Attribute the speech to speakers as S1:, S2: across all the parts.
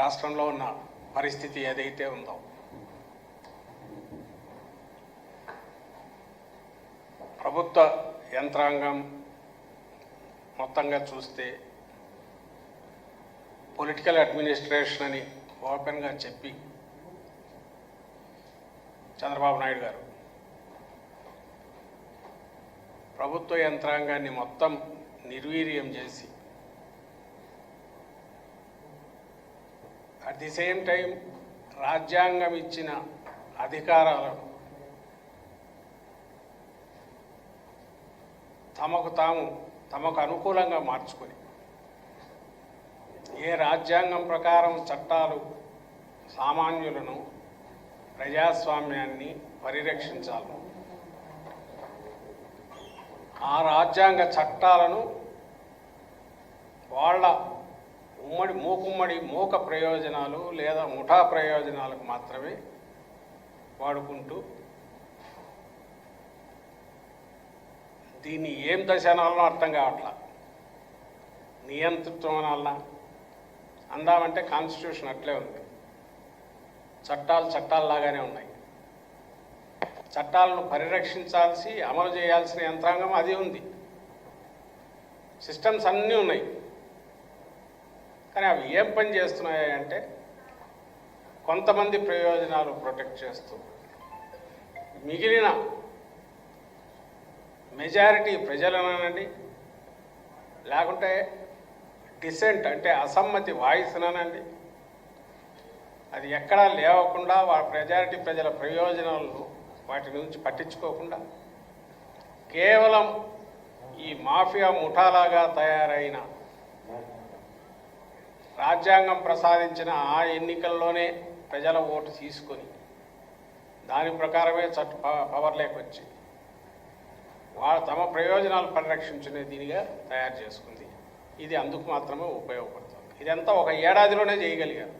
S1: రాష్ట్రంలో ఉన్న పరిస్థితి ఏదైతే ఉందో ప్రభుత్వ యంత్రాంగం మొత్తంగా చూస్తే పొలిటికల్ అడ్మినిస్ట్రేషన్ అని ఓపెన్గా చెప్పి చంద్రబాబు నాయుడు గారు ప్రభుత్వ యంత్రాంగాన్ని మొత్తం నిర్వీర్యం చేసి అట్ ది సేమ్ టైం రాజ్యాంగం ఇచ్చిన అధికారాలను తమకు అనుకూలంగా మార్చుకొని ఏ రాజ్యాంగం ప్రకారం చట్టాలు సామాన్యులను ప్రజాస్వామ్యాన్ని పరిరక్షించాలి ఆ రాజ్యాంగ చట్టాలను వాళ్ళ మూక ప్రయోజనాలు లేదా ముఠా ప్రయోజనాలకు మాత్రమే వాడుకుంటూ దీన్ని ఏం దశ అనాలనో అర్థం కావట్లా. నియంతృత్వం అనాలనా అందామంటే కాన్స్టిట్యూషన్ అట్లే ఉంది, చట్టాల్లాగానే ఉన్నాయి. చట్టాలను పరిరక్షించాల్సి అమలు చేయాల్సిన యంత్రాంగం అది ఉంది, సిస్టమ్స్ అన్నీ ఉన్నాయి. కానీ అవి ఏం పని చేస్తున్నాయి అంటే కొంతమంది ప్రయోజనాలు ప్రొటెక్ట్ చేస్తూ మిగిలిన మెజారిటీ ప్రజలనండి, లేకుంటే డిసెంట్ అంటే అసమ్మతి వాయిస్నండి, అది ఎక్కడా లేవకుండా మెజారిటీ ప్రజల ప్రయోజనాలను వాటి నుంచి పట్టించుకోకుండా కేవలం ఈ మాఫియా ముఠాలాగా తయారైన రాజ్యాంగం ప్రసాదించిన ఆ ఎన్నికల్లోనే ప్రజల ఓటు తీసుకొని దాని ప్రకారమే పవర్లోకి వచ్చి తమ ప్రయోజనాలు పరిరక్షించుకునే దీనిగా తయారు చేసుకుంది. ఇది అందుకు మాత్రమే ఉపయోగపడుతుంది. ఇదంతా ఒక ఏడాదిలోనే చేయగలిగారు.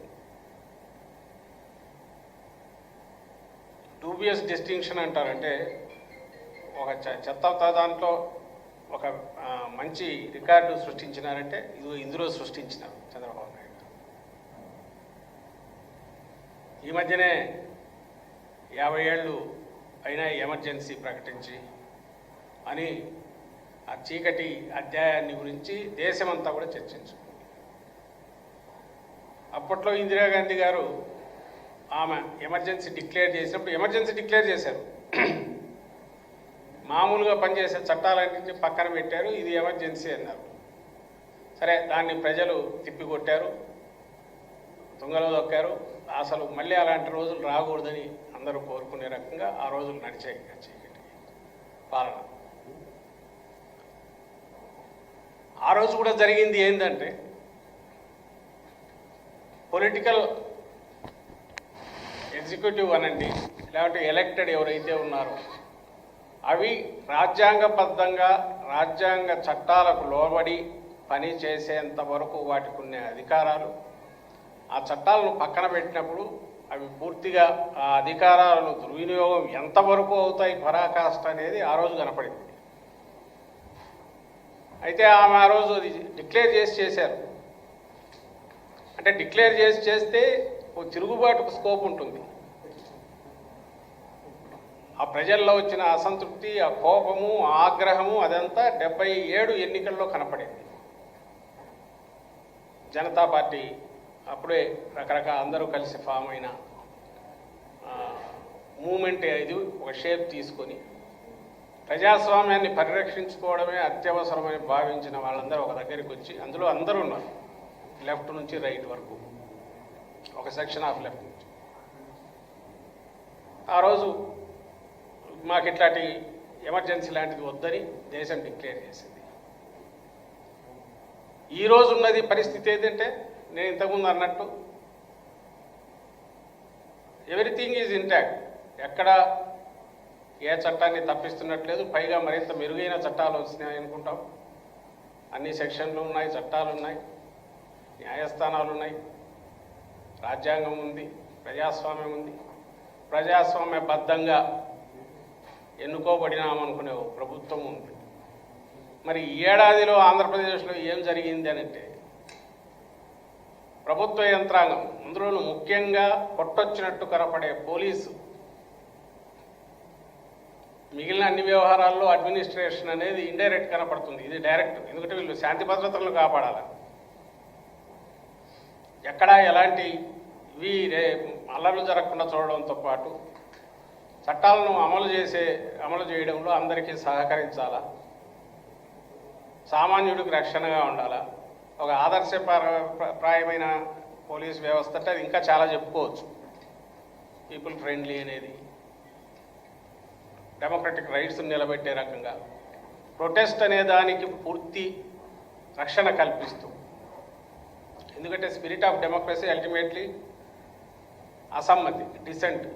S1: డూబియస్ డిస్టింక్షన్ అంటారంటే ఒక చెత్త దాంట్లో ఒక మంచి రికార్డు సృష్టించినారంటే ఇందులో సృష్టించినారు చంద్రబాబు నాయుడు గారు. ఈ మధ్యనే 50 ఏళ్ళు అయినా ఎమర్జెన్సీ ప్రకటించి అని ఆ చీకటి అధ్యాయాన్ని గురించి దేశమంతా కూడా చర్చించుకుంది. అప్పట్లో ఇందిరాగాంధీ గారు ఆమె ఎమర్జెన్సీ డిక్లేర్ చేసినప్పుడు ఎమర్జెన్సీ డిక్లేర్ చేశారు, మామూలుగా పనిచేసే చట్టాలన్నింటినీ పక్కన పెట్టారు, ఇది ఎమర్జెన్సీ అన్నారు. సరే, దాన్ని ప్రజలు తిప్పికొట్టారు, తుంగలో దొక్కారు. అసలు మళ్ళీ అలాంటి రోజులు రాకూడదని అందరూ కోరుకునే రకంగా ఆ రోజులు నడిచాయి చీకటి పాలన. ఆ రోజు కూడా జరిగింది ఏంటంటే పొలిటికల్ ఎగ్జిక్యూటివ్ అనండి, లేకపోతే ఎలక్టెడ్ ఎవరైతే ఉన్నారో అవి రాజ్యాంగబద్ధంగా రాజ్యాంగ చట్టాలకు లోబడి పని చేసేంత వరకు వాటికి ఉన్న అధికారాలు, ఆ చట్టాలను పక్కన పెట్టినప్పుడు అవి పూర్తిగా ఆ అధికారాలను దుర్వినియోగం ఎంతవరకు అవుతాయి పరాకాష్ట అనేది ఆ రోజు కనపడింది. అయితే ఆమె ఆ రోజు అది డిక్లేర్ చేశారు. అంటే డిక్లేర్ చేస్తే ఓ తిరుగుబాటుకు స్కోప్ ఉంటుంది. ఆ ప్రజల్లో వచ్చిన అసంతృప్తి, ఆ కోపము, ఆ ఆగ్రహము అదంతా 77 ఎన్నికల్లో కనపడింది. జనతా పార్టీ అప్పుడే రకరకాల అందరూ కలిసి ఫామ్ అయిన మూమెంట్ ఇది ఒక షేప్ తీసుకొని ప్రజాస్వామ్యాన్ని పరిరక్షించుకోవడమే అత్యవసరమని భావించిన వాళ్ళందరూ ఒక దగ్గరికి వచ్చి, అందులో అందరూ ఉన్నారు, లెఫ్ట్ నుంచి రైట్ వరకు, ఒక సెక్షన్ ఆఫ్ లెఫ్ట్ నుంచి. ఆ రోజు మాకు ఇట్లాంటి ఎమర్జెన్సీ లాంటిది వద్దని దేశం డిక్లేర్ చేసింది. ఈరోజు ఉన్నది పరిస్థితి ఏంటంటే నేను ఇంతకుముందు అన్నట్టు ఎవ్రీథింగ్ ఈజ్ ఇంటాక్ట్. ఎక్కడ ఏ చట్టాన్ని తప్పిస్తున్నట్లేదు. పైగా మరింత మెరుగైన చట్టాలు వచ్చినాయి అనుకుంటాం. అన్ని సెక్షన్లు ఉన్నాయి, చట్టాలు ఉన్నాయి, న్యాయస్థానాలు ఉన్నాయి, రాజ్యాంగం ఉంది, ప్రజాస్వామ్యం ఉంది. ప్రజాస్వామ్యబద్ధంగా ఎన్నుకోబడినామనుకునే ప్రభుత్వం ఉంది. మరి ఈ ఏడాదిలో ఆంధ్రప్రదేశ్లో ఏం జరిగింది అని అంటే ప్రభుత్వ యంత్రాంగం, అందులోనూ ముఖ్యంగా కొట్టొచ్చినట్టు కనపడే పోలీసు, మిగిలిన అన్ని వ్యవహారాల్లో అడ్మినిస్ట్రేషన్ అనేది ఇండైరెక్ట్ కనపడుతుంది, ఇది డైరెక్ట్. ఎందుకంటే వీళ్ళు శాంతి భద్రతలను కాపాడాలి. ఎక్కడా ఎలాంటి అల్లర్లు జరగకుండా చూడడంతో పాటు చట్టాలను అమలు చేయడంలో అందరికీ సహకరించాలా, సామాన్యుడికి రక్షణగా ఉండాలా. ఒక ఆదర్శప్రాయమైన పోలీస్ వ్యవస్థ అంటే అది ఇంకా చాలా చెప్పుకోవచ్చు. పీపుల్ ఫ్రెండ్లీ అనేది, డెమోక్రటిక్ రైట్స్ నిలబెట్టే రకంగా, ప్రొటెస్ట్ అనే దానికి పూర్తి రక్షణ కల్పిస్తూ, ఎందుకంటే స్పిరిట్ ఆఫ్ డెమోక్రసీ అల్టిమేట్లీ అసమ్మతి, డిసెంట్,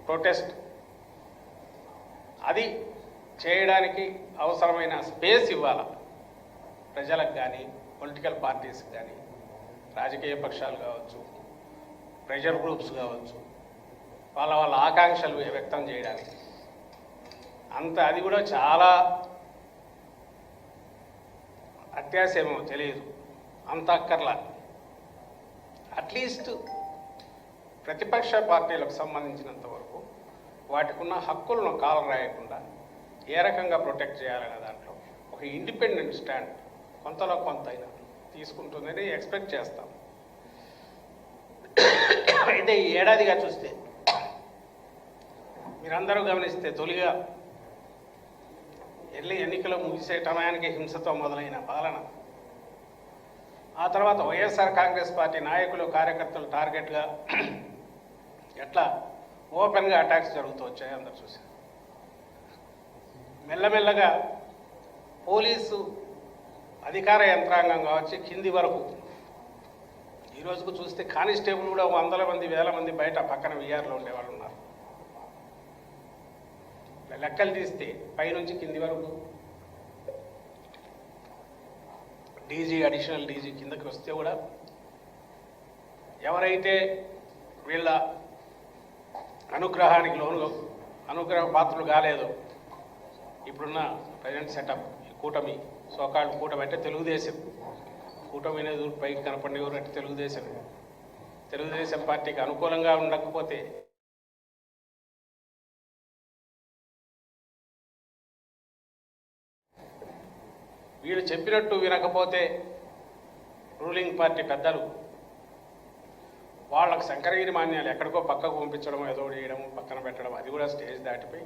S1: ప్రొటెస్ట్, అది చేయడానికి అవసరమైన స్పేస్ ఇవ్వాలి ప్రజలకు కానీ, పొలిటికల్ పార్టీస్కి కానీ, రాజకీయ పక్షాలు కావచ్చు, ప్రెషర్ గ్రూప్స్ కావచ్చు, వాళ్ళ ఆకాంక్షలు వ్యక్తం చేయడానికి. అది కూడా చాలా అత్యాశేమో తెలియదు, అంత అక్కర్లా. అట్లీస్ట్ ప్రతిపక్ష పార్టీలకు సంబంధించినంత వరకు వాటికి ఉన్న హక్కులను కాలరాయకుండా ఏ రకంగా ప్రొటెక్ట్ చేయాలనే దాంట్లో ఒక ఇండిపెండెంట్ స్టాండ్ కొంతలో కొంత అయినా తీసుకుంటుందని ఎక్స్పెక్ట్ చేస్తాం. అయితే ఈ ఏడాదిగా చూస్తే మీరందరూ గమనిస్తే తొలిగా ఎన్నికలు ముగిసే సమయానికి హింసతో మొదలైన పాలన, ఆ తర్వాత వైఎస్ఆర్ కాంగ్రెస్ పార్టీ నాయకులు కార్యకర్తలు టార్గెట్గా ఎట్లా ఓపెన్గా అటాక్స్ జరుగుతూ వచ్చాయి అందరు చూశారు. మెల్లమెల్లగా పోలీసు అధికార యంత్రాంగం కావచ్చు కింది వరకు ఈ రోజుకు చూస్తే కానిస్టేబుల్ కూడా వందల మంది వేల మంది బయట పక్కన విఆర్లో ఉండేవాళ్ళు ఉన్నారు. లెక్కలు తీస్తే పైనుంచి కింది వరకు డీజీ, అడిషనల్ డీజీ కిందకి వస్తే కూడా ఎవరైతే వీళ్ళ అనుగ్రహానికి అనుగ్రహ పాత్రలు కాలేదో, ఇప్పుడున్న ప్రజెంట్ సెటప్ కూటమి, సోకాళ్ళు కూటమి అంటే తెలుగుదేశం, కూటమి అనేది పైకి కనపడేవారు అంటే తెలుగుదేశం పార్టీకి అనుకూలంగా ఉండకపోతే వీళ్ళు చెప్పినట్టు వినకపోతే రూలింగ్ పార్టీ పెద్దలు వాళ్ళకు శంకరగిరి మాన్యాలు ఎక్కడికో పక్కకు పంపించడం, ఏదో చేయడం, పక్కన పెట్టడం, అది కూడా స్టేజ్ దాటిపోయి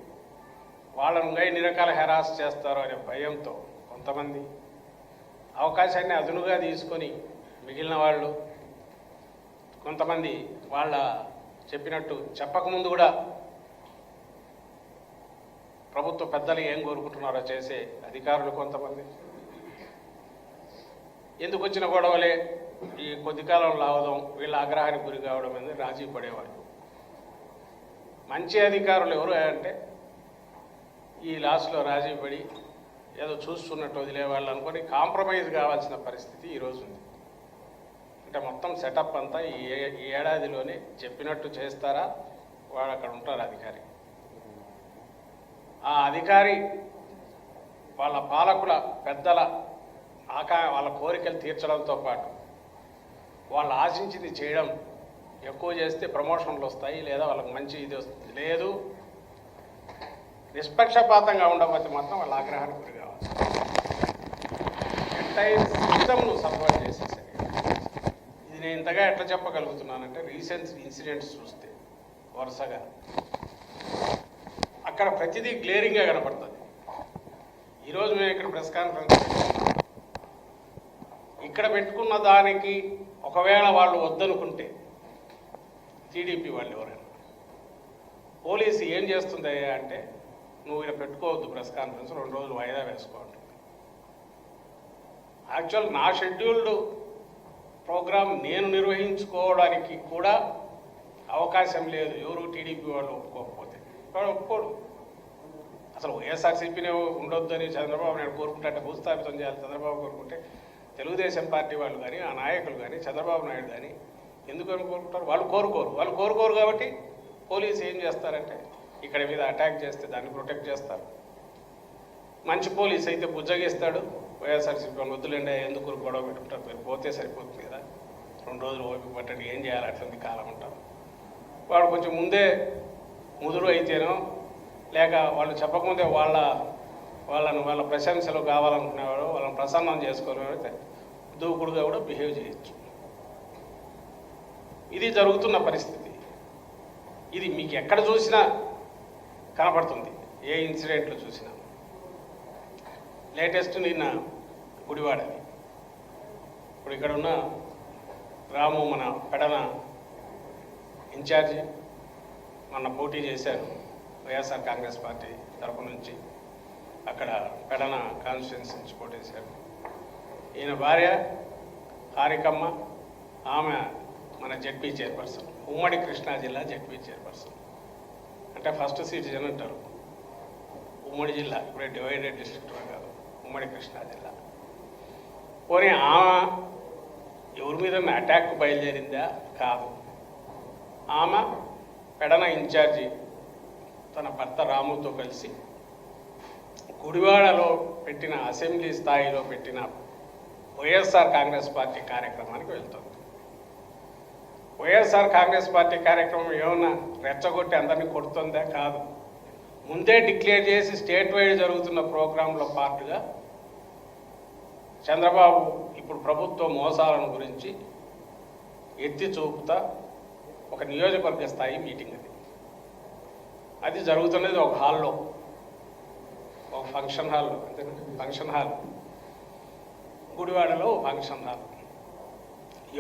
S1: వాళ్ళను ఎన్ని రకాల హెరాస్ చేస్తారో అనే భయంతో కొంతమంది అవకాశాన్ని అదునుగా తీసుకొని మిగిలిన వాళ్ళు కొంతమంది వాళ్ళ చెప్పినట్టు చెప్పకముందు కూడా ప్రభుత్వ పెద్దలు ఏం కోరుకుంటున్నారో చేసే అధికారులు కొంతమంది, ఎందుకు వచ్చిన గొడవలే ఈ కొద్ది కాలం లావడం, వీళ్ళ ఆగ్రహానికి గురి కావడం అనేది రాజీ పడేవాళ్ళు. మంచి అధికారులు ఎవరు అంటే ఈ లాస్ట్లో రాజీ పడి ఏదో చూస్తున్నట్టు వదిలేవాళ్ళు అనుకొని కాంప్రమైజ్ కావాల్సిన పరిస్థితి ఈరోజు ఉంది. అంటే మొత్తం సెటప్ అంతా ఈ ఏడాదిలోనే చెప్పినట్టు చేస్తారా, వాడు అక్కడ ఉంటారు అధికారి. ఆ అధికారి వాళ్ళ పాలకుల పెద్దల వాళ్ళ కోరికలు తీర్చడంతో పాటు వాళ్ళు ఆశించింది చేయడం, ఎక్కువ చేస్తే ప్రమోషన్లు వస్తాయి లేదా వాళ్ళకి మంచి ఇది వస్తుంది, లేదు నిష్పక్షపాతంగా ఉండకపోతే మాత్రం వాళ్ళ ఆగ్రహానికి గురి కావాలి. ఎంటైర్ సిస్టమ్ను సపోర్ట్ చేసేసరి. ఇది నేను ఇంతగా ఎట్లా చెప్పగలుగుతున్నానంటే రీసెంట్ ఇన్సిడెంట్స్ చూస్తే వరుసగా అక్కడ ప్రతిదీ క్లియరింగ్గా కనపడుతుంది. ఈరోజు మేము ఇక్కడ ప్రెస్ కాన్ఫరెన్స్ ఇక్కడ పెట్టుకున్న దానికి ఒకవేళ వాళ్ళు వద్దనుకుంటే టీడీపీ వాళ్ళు ఎవరైనా పోలీసు ఏం చేస్తుంది అంటే నువ్వు ఇక్కడ పెట్టుకోవద్దు ప్రెస్ కాన్ఫరెన్స్, 2 రోజులు వాయిదా వేసుకోవాలి. యాక్చువల్ నా షెడ్యూల్డ్ ప్రోగ్రాం నేను నిర్వహించుకోవడానికి కూడా అవకాశం లేదు, ఎవరు టీడీపీ వాళ్ళు ఒప్పుకోకపోతే. వాడు ఒప్పుకోడు. అసలు వైఎస్ఆర్సీపీనే ఉండొద్దని చంద్రబాబు నాయుడు కోరుకుంటే భూస్థాపితం చేయాలి చంద్రబాబు కోరుకుంటే, తెలుగుదేశం పార్టీ వాళ్ళు కానీ ఆ నాయకులు కానీ చంద్రబాబు నాయుడు కానీ ఎందుకు కోరుకుంటారు? వాళ్ళు కోరుకోరు కాబట్టి పోలీసు ఏం చేస్తారంటే ఇక్కడ మీద అటాక్ చేస్తే దాన్ని ప్రొటెక్ట్ చేస్తారు. మంచి పోలీస్ అయితే బుజ్జగిస్తాడు, వైఎస్ఆర్సీపీ వద్దులేండి ఎందుకు గొడవ పెట్టుకుంటారు, మీరు పోతే సరిపోతుంది కదా, 2 రోజులు ఓపిక పట్టండి, ఏం చేయాలి అట్లంది కాలం అంటారు. వాడు కొంచెం ముందే ముదురు అయితేనో లేక వాళ్ళు చెప్పకముందే వాళ్ళ ప్రశంసలు కావాలనుకునేవాడు, వాళ్ళని ప్రసన్నం చేసుకునేవాడు దూకుడుగా కూడా బిహేవ్ చేయొచ్చు. ఇది జరుగుతున్న పరిస్థితి. ఇది మీకు ఎక్కడ చూసినా కనపడుతుంది, ఏ ఇన్సిడెంట్లు చూసినా. లేటెస్ట్ నిన్న గుడివాడది. ఇప్పుడు ఇక్కడ ఉన్న రాము మన పెడన ఇన్ఛార్జి మొన్న పోటీ చేశారు వైఎస్ఆర్ కాంగ్రెస్ పార్టీ తరపు నుంచి. అక్కడ పెడన కాన్స్టిట్యున్సీ నుంచి పోటీ చేశారు. ఈయన భార్య హారికమ్మ, ఆమె మన జెడ్పీ చైర్పర్సన్, ఉమ్మడి కృష్ణా జిల్లా జెడ్పీ చైర్పర్సన్. అంటే ఫస్ట్ సిటిజన్ అంటారు ఉమ్మడి జిల్లా, ఇప్పుడే డివైడెడ్ డిస్ట్రిక్ట్ కాదు, ఉమ్మడి కృష్ణా జిల్లా. పోనీ ఆమె ఎవరి మీద అటాక్ బయలుదేరిందా? కాదు. ఆమె పెడన ఇన్ఛార్జి తన భర్త రాముతో కలిసి గుడివాడలో పెట్టిన అసెంబ్లీ స్థాయిలో పెట్టిన వైఎస్ఆర్ కాంగ్రెస్ పార్టీ కార్యక్రమానికి వెళ్తుంది. వైఎస్ఆర్ కాంగ్రెస్ పార్టీ కార్యక్రమం ఏమన్నా రెచ్చగొట్టి అందరినీ కొడుతుందా? కాదు. ముందే డిక్లేర్ చేసి స్టేట్ వైడ్ జరుగుతున్న ప్రోగ్రాంలో పార్ట్గా చంద్రబాబు ఇప్పుడు ప్రభుత్వ మోసాలను గురించి ఎత్తి చూపుతా ఒక నియోజకవర్గ స్థాయి మీటింగ్ అది జరుగుతున్నది ఒక హాల్లో, ఒక ఫంక్షన్ హాల్, ఫంక్షన్ హాల్ గుడివాడలో ఫంక్షన్ హాల్.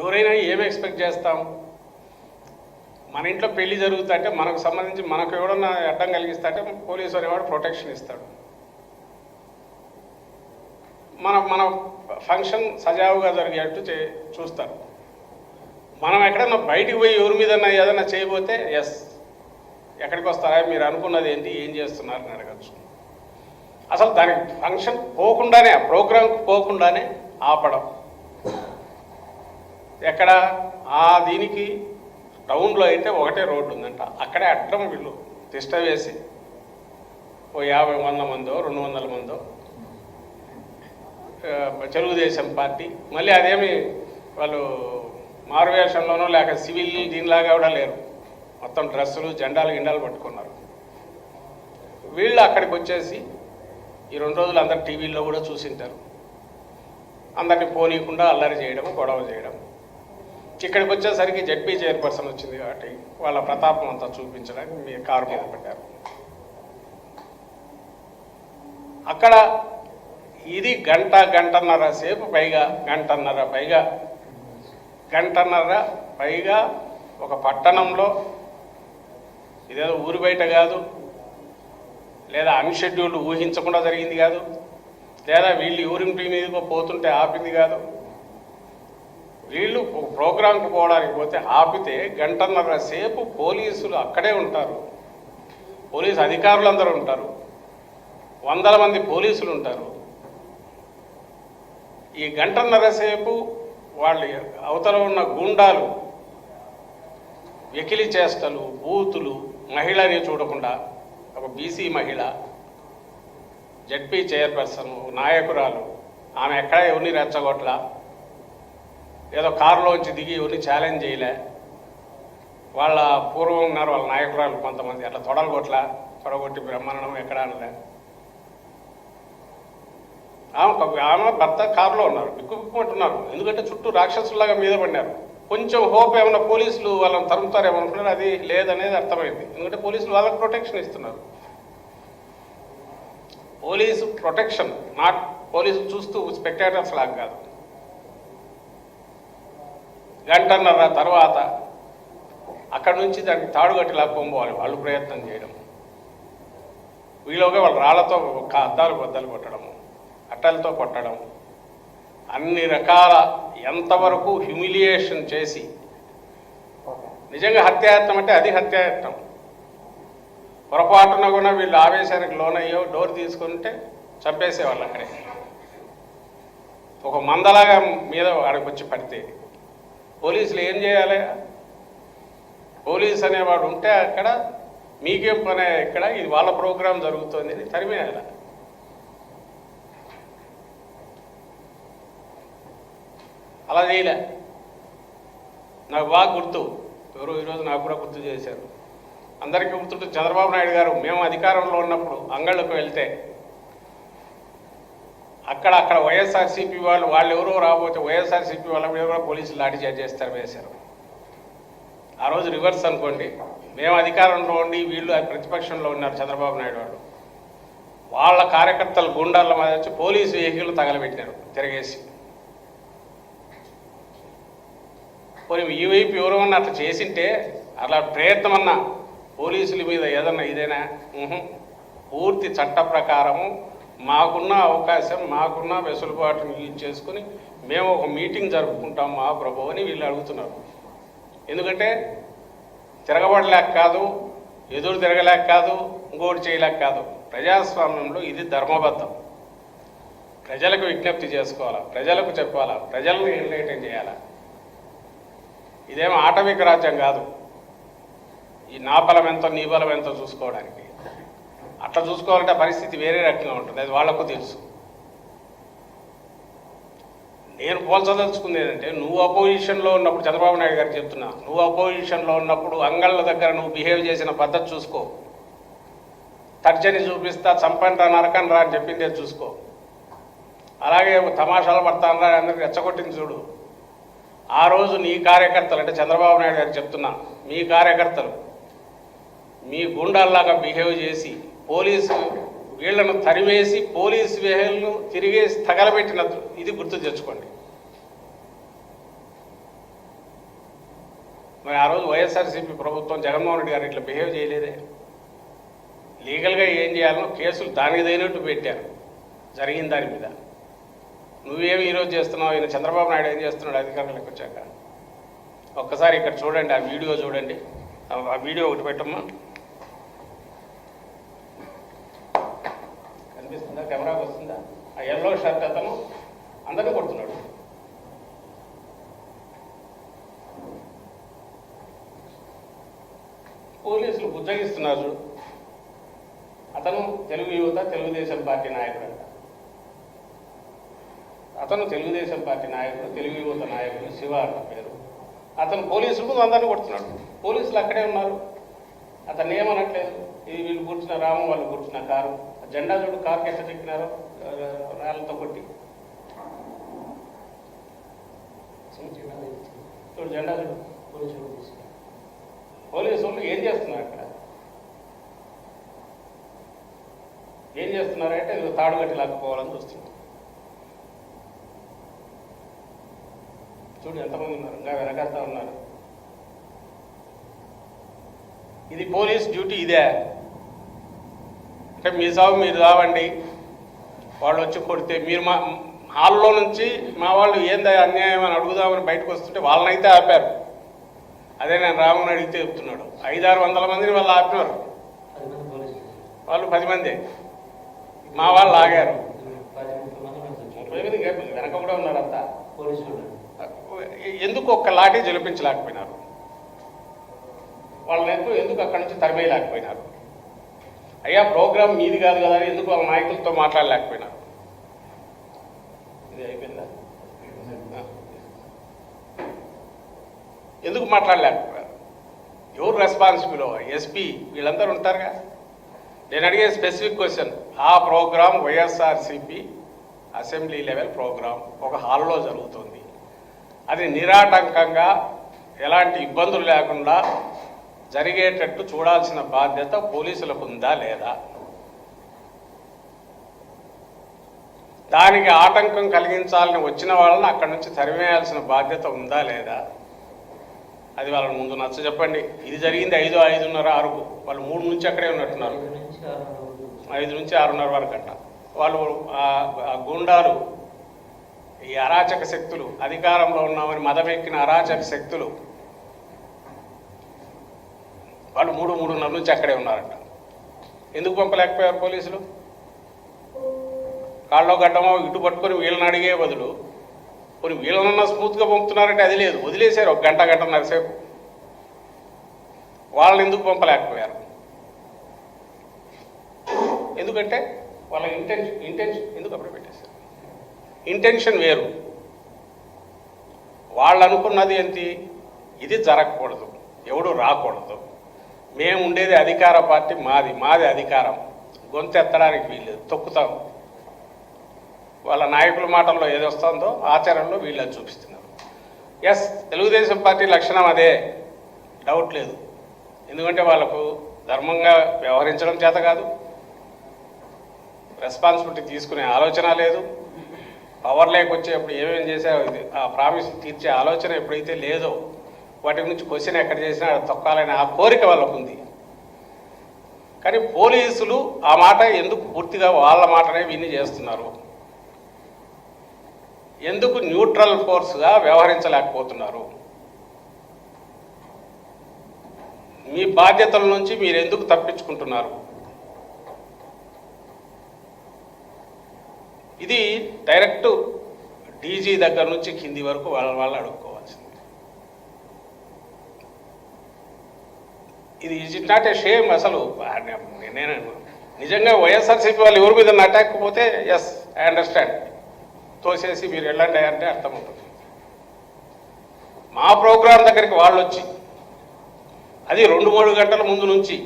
S1: ఎవరైనా ఏమి ఎక్స్పెక్ట్ చేస్తాం? మన ఇంట్లో పెళ్లి జరుగుతుంటే మనకు సంబంధించి మనకు ఎవడన్నా అడ్డం కలిగిస్తుంటే పోలీసు అనేవాడు ప్రొటెక్షన్ ఇస్తాడు. మన ఫంక్షన్ సజావుగా జరిగేట్టు చూస్తారు. మనం ఎక్కడన్నా బయటికి పోయి ఎవరి మీద ఏదైనా చేయబోతే ఎస్ ఎక్కడికి వస్తారా, మీరు అనుకున్నది ఏంటి, ఏం చేస్తున్నారని అడగచ్చు. అసలు దానికి ఫంక్షన్ పోకుండానే, ఆ ప్రోగ్రాంకి పోకుండానే ఆపడం. ఎక్కడ దీనికి టౌన్లో అయితే ఒకటే రోడ్డు ఉందంట, అక్కడే అడ్డం వీళ్ళు తిష్ట వేసి ఓ 50-100 మందో 200 మందో తెలుగుదేశం పార్టీ, మళ్ళీ అదేమి వాళ్ళు మారువేషంలోనో లేక సివిల్ దీనిలాగా కూడా లేరు, మొత్తం డ్రెస్సులు జెండాలు గిండాలు పట్టుకున్నారు. వీళ్ళు అక్కడికి వచ్చేసి ఈ 2 రోజులు అందరు టీవీల్లో కూడా చూసింటారు, అందరినీ పోనీయకుండా అల్లరి చేయడం, గొడవ చేయడం. ఇక్కడికి వచ్చేసరికి జెడ్పీ చైర్పర్సన్ వచ్చింది కాబట్టి వాళ్ళ ప్రతాపం అంతా చూపించడానికి మీ కారు మీద పెట్టారు. అక్కడ ఇది గంటన్నర సేపు పైగా, గంటన్నర పైగా ఒక పట్టణంలో, ఇదేదో ఊరి బయట కాదు, లేదా అన్షెడ్యూల్డ్ ఊహించకుండా జరిగింది కాదు, లేదా వీళ్ళు ఊరింటి మీదకో పోతుంటే ఆపింది కాదు. వీళ్ళు ప్రోగ్రాంకి పోవడానికి పోతే ఆపితే గంటన్నర సేపు పోలీసులు అక్కడే ఉంటారు, పోలీసు అధికారులు అందరూ ఉంటారు, 100 మంది పోలీసులు ఉంటారు. ఈ గంటన్నర సేపు వాళ్ళు అవతల ఉన్న గుండాలు వెకిలి చేష్టలు, బూతులు, మహిళని చూడకుండా ఒక బీసీ మహిళ జెడ్పీ చైర్పర్సన్ నాయకురాలు, ఆమె ఎక్కడ ఎవరిని రెచ్చగొట్ల, ఏదో కారులోంచి దిగి ఎవరిని ఛాలెంజ్ చేయలే, వాళ్ళ పూర్వం ఉన్నారు వాళ్ళ నాయకురాలు కొంతమంది అట్లా తొడగొట్టి బ్రహ్మాండం ఎక్కడ అనలే. ఆమె భర్త కారులో ఉన్నారు, బిక్కుమంటున్నారు, ఎందుకంటే చుట్టూ రాక్షసులాగా మీద పడినారు. కొంచెం హోప్ ఏమన్నా పోలీసులు వాళ్ళని తరుముతారేమో అనుకున్నారు, అది లేదనేది అర్థమైంది. ఎందుకంటే పోలీసులు వాళ్ళకి ప్రొటెక్షన్ ఇస్తున్నారు. పోలీసు ప్రొటెక్షన్, నాట్ పోలీసులు చూస్తూ స్పెక్టేటర్స్ లాగా కాదు. గంటన్నర తర్వాత అక్కడి నుంచి దానికి తాడుగట్టి లాక్కోవాలి వాళ్ళు ప్రయత్నం చేయడం. వీళ్ళగా వాళ్ళు రాళ్లతో అద్దాలు బద్దలు కొట్టడము, అట్టలతో కొట్టడం, అన్ని రకాల ఎంతవరకు హ్యూమిలియేషన్ చేసి, నిజంగా హత్యాయత్నం అంటే అది హత్యాయత్నం. పొరపాటున కూడా వీళ్ళు ఆవేశానికి లోనయ్యో డోర్ తీసుకుంటే చంపేసేవాళ్ళు అక్కడే. ఒక మందలాగా మీద అక్కడికి వచ్చి పడితే పోలీసులు ఏం చేయాలి? పోలీస్ అనేవాడు ఉంటే అక్కడ మీకేం పని, ఇక్కడ ఇది వాళ్ళ ప్రోగ్రాం జరుగుతుంది అని తరిమేయాలి. అలా చేయలే. నాకు బాగా గుర్తు, ఎవరో ఈరోజు నాకు కూడా గుర్తు చేశారు. అందరికీ గుర్తుంటుంది, చంద్రబాబు నాయుడు గారు మేము అధికారంలో ఉన్నప్పుడు అంగళ్ళకు వెళ్తే అక్కడ వైఎస్ఆర్సీపీ వాళ్ళు ఎవరో రాబోతే వైఎస్ఆర్సీపీ వాళ్ళ మీద కూడా పోలీసులు లాఠీచార్జ్ చేస్తారు, వేశారు. ఆ రోజు రివర్స్ అనుకోండి, మేము అధికారంలో ఉండి వీళ్ళు ప్రతిపక్షంలో ఉన్నారు చంద్రబాబు నాయుడు వాళ్ళు, వాళ్ళ కార్యకర్తలు గుండాల మీద వచ్చి పోలీసు వెహికల్ తగలబెట్టినారు తిరగేసి. పోనీ ఈ వైపు ఎవరన్నా అట్లా చేసింటే, అట్లా ప్రయత్నం అన్నా పోలీసుల మీద ఏదన్నా ఇదేనా? పూర్తి చట్ట ప్రకారము మాకున్న అవకాశం, మాకున్న వెసులుబాటును యూజ్ చేసుకుని మేము ఒక మీటింగ్ జరుపుకుంటాం మా ప్రభు అని వీళ్ళు అడుగుతున్నారు. ఎందుకంటే తిరగబడలేక కాదు, ఎదురు తిరగలేక కాదు, ఇంకోటి చేయలేక కాదు. ప్రజాస్వామ్యంలో ఇది ధర్మబద్ధం. ప్రజలకు విజ్ఞప్తి చేసుకోవాలా, ప్రజలకు చెప్పాలా, ప్రజలను ఎన్లైటన్ చేయాలా. ఇదేమో ఆటవిక రాజ్యం కాదు, ఈ నా బలం ఎంతో నీ బలం ఎంతో చూసుకోవడానికి. అట్లా చూసుకోవాలంటే పరిస్థితి వేరే రకంగా ఉంటుంది, అది వాళ్లకు తెలుసు. నేను పోల్చదలుచుకుంది ఏంటంటే, నువ్వు అపోజిషన్లో ఉన్నప్పుడు, చంద్రబాబు నాయుడు గారికి చెప్తున్నా, నువ్వు అపోజిషన్లో ఉన్నప్పుడు అంగళ్ళ దగ్గర నువ్వు బిహేవ్ చేసిన పద్ధతి చూసుకో. తర్జని చూపిస్తా, చంపండి రా, నరకని రా అని చెప్పిందే చూసుకో. అలాగే తమాషాలు పడతాను రా అందరికి రెచ్చగొట్టింది చూడు. ఆ రోజు నీ కార్యకర్తలు, అంటే చంద్రబాబు నాయుడు గారికి చెప్తున్నా, మీ కార్యకర్తలు మీ గుండాల్లాగా బిహేవ్ చేసి పోలీసు వీళ్లను తరిమేసి పోలీసు వెహికల్ను తిరిగేసి తగలబెట్టిన ఇది గుర్తు తెచ్చుకోండి. మరి ఆ రోజు వైఎస్ఆర్సీపీ ప్రభుత్వం జగన్మోహన్ రెడ్డి గారు ఇట్లా బిహేవ్ చేయలేదే. లీగల్గా ఏం చేయాలనో కేసులు దానికి తగినట్టు పెట్టారు జరిగిన దాని మీద. నువ్వేమి ఈరోజు చేస్తున్నావు, ఈయన చంద్రబాబు నాయుడు ఏం చేస్తున్నాడు అధికారంలోకి వచ్చాక? ఒక్కసారి ఇక్కడ చూడండి, ఆ వీడియో చూడండి. ఆ వీడియో ఒకటి పెట్టమ్మా, కనిపిస్తుందా? కెమెరాకి వస్తుందా? ఆ ఎల్లో షర్ట్ అతను అందరినీ కొడుతున్నాడు. పోలీసులు బుజ్జగిస్తున్నారు చూడు. అతను తెలుగు యువత తెలుగుదేశం పార్టీ నాయకుడు అంట. అతను తెలుగుదేశం పార్టీ నాయకుడు, తెలుగు యువత నాయకుడు, శివ అన్న పేరు. అతను పోలీసులకు అందరినీ కొడుతున్నాడు. పోలీసులు అక్కడే ఉన్నారు, అతను ఏమనట్లేదు. ఇది వీళ్ళు కూర్చున్న రాము వాళ్ళు కూర్చున్న కారు, జెండా చూడు, కారుకి ఎట్లా చెక్కినారో రాళ్ళతో కొట్టి. చూడు జెండా చూడు. పోలీసు వాళ్ళు ఏం చేస్తున్నారు అక్కడ? ఏం చేస్తున్నారంటే ఇది తాడుగట్టి లాక్కుపోవాలని చూస్తున్నారు. చూడు ఎంతమంది ఉన్నారు, ఇంకా వెనకాస్తా ఉన్నారు. ఇది పోలీస్ డ్యూటీ ఇదే. అంటే మీ సాగు మీరు రావండి, వాళ్ళు వచ్చి కొడితే మీరు మా హాల్లో నుంచి మా వాళ్ళు ఏందా అన్యాయం అని అడుగుదామని బయటకు వస్తుంటే వాళ్ళనైతే ఆపారు. అదే నేను రాముని అడిగితే చెప్తున్నాడు, 500-600 మందిని వాళ్ళు ఆపినారు. వాళ్ళు 10 మంది, మా వాళ్ళు ఆగారు. వెనక కూడా ఉన్నారు అంతా. ఎందుకు ఒక్క లాఠీ జలిపించలేకపోయినారు? వాళ్ళని ఎందుకు అక్కడి నుంచి తరిమేయలేకపోయినారు? అయ్యా ప్రోగ్రామ్ మీది కాదు కదా, ఎందుకు వాళ్ళ నాయకులతో మాట్లాడలేకపోయినారు? ఇది అయిపోయిందా? ఎందుకు మాట్లాడలేకపోయారు? ఎవరు రెస్పాన్సిబుల్? ఎస్పీ వీళ్ళందరూ ఉంటారుగా. నేను అడిగే స్పెసిఫిక్ క్వశ్చన్, ఆ program YSRCP assembly level program ఒక హాల్లో జరుగుతుంది. అది నిరాటంకంగా ఎలాంటి ఇబ్బందులు లేకుండా జరిగేటట్టు చూడాల్సిన బాధ్యత పోలీసులకు ఉందా లేదా? దానికి ఆటంకం కలిగించాలని వచ్చిన వాళ్ళని అక్కడి నుంచి తరిమేయాల్సిన బాధ్యత ఉందా లేదా? అది వాళ్ళని ముందు నచ్చ చెప్పండి. ఇది జరిగింది 5-5:30-6కు, వాళ్ళు 3 నుంచి అక్కడే ఉన్నట్టున్నారు. 5 నుంచి 6:30 వరకు అంట. వాళ్ళు ఆ గుండాలు, ఈ అరాచక శక్తులు, అధికారంలో ఉన్నామని మదమెక్కిన అరాచక శక్తులు వాళ్ళు 3-3:30 నుంచి అక్కడే ఉన్నారంట. ఎందుకు పంపలేకపోయారు పోలీసులు? కాళ్ళలో గడ్డమో ఇటు పట్టుకొని వీళ్ళని అడిగే బదులు కొన్ని వీళ్ళనన్నా స్మూత్గా పంపుతున్నారంటే అది లేదు, వదిలేశారు 1 గంట-1.5 సేపు. వాళ్ళని ఎందుకు పంపలేకపోయారు? ఎందుకంటే వాళ్ళ ఇంటెన్షన్ ఎందుకు అప్పుడు పెట్టేశారు? ఇంటెన్షన్ వేరు. వాళ్ళు అనుకున్నది ఏంటి? ఇది జరగకూడదు, ఎవడు రాకూడదు. మేము ఉండేది అధికార పార్టీ, మాది అధికారం. గొంతెత్తడానికి వీల్లేదు, తొక్కుతాం. వాళ్ళ నాయకుల మాటల్లో ఏది వస్తుందో ఆచరణలో వీళ్ళు అది చూపిస్తున్నారు. ఎస్, తెలుగుదేశం పార్టీ లక్షణం అదే, డౌట్ లేదు. ఎందుకంటే వాళ్ళకు ధర్మంగా వ్యవహరించడం చేత కాదు, రెస్పాన్సిబిలిటీ తీసుకునే ఆలోచన లేదు, పవర్ లేకొచ్చేప్పుడు ఏమేమి చేసావు ఆ ప్రామిస్ తీర్చే ఆలోచన ఎప్పుడైతే లేదో, వాటి గురించి క్వశ్చన్ ఎక్కడ చేసినా తొక్కాలని ఆ కోరిక వాళ్ళకు ఉంది. కానీ పోలీసులు ఆ మాట ఎందుకు పూర్తిగా వాళ్ళ మాటనే విని చేస్తున్నారు? ఎందుకు న్యూట్రల్ ఫోర్స్గా వ్యవహరించలేకపోతున్నారు? మీ బాధ్యతల నుంచి మీరు ఎందుకు తప్పించుకుంటున్నారు? ఇది డైరెక్ట్ డీజీ దగ్గర నుంచి కింది వరకు వాళ్ళు అడుక్కోవాల్సింది. ఇది is it not a shame? అసలు నేను నిజంగా వైఎస్ఆర్సీపీ వాళ్ళు ఎవరి మీద అటాక్ పోతే ఎస్ ఐ అండర్స్టాండ్, తోసేసి మీరు వెళ్ళండి అంటే అర్థమవుతుంది. మా ప్రోగ్రాం దగ్గరికి వాళ్ళు వచ్చి అది 2-3 గంటల ముందు నుంచి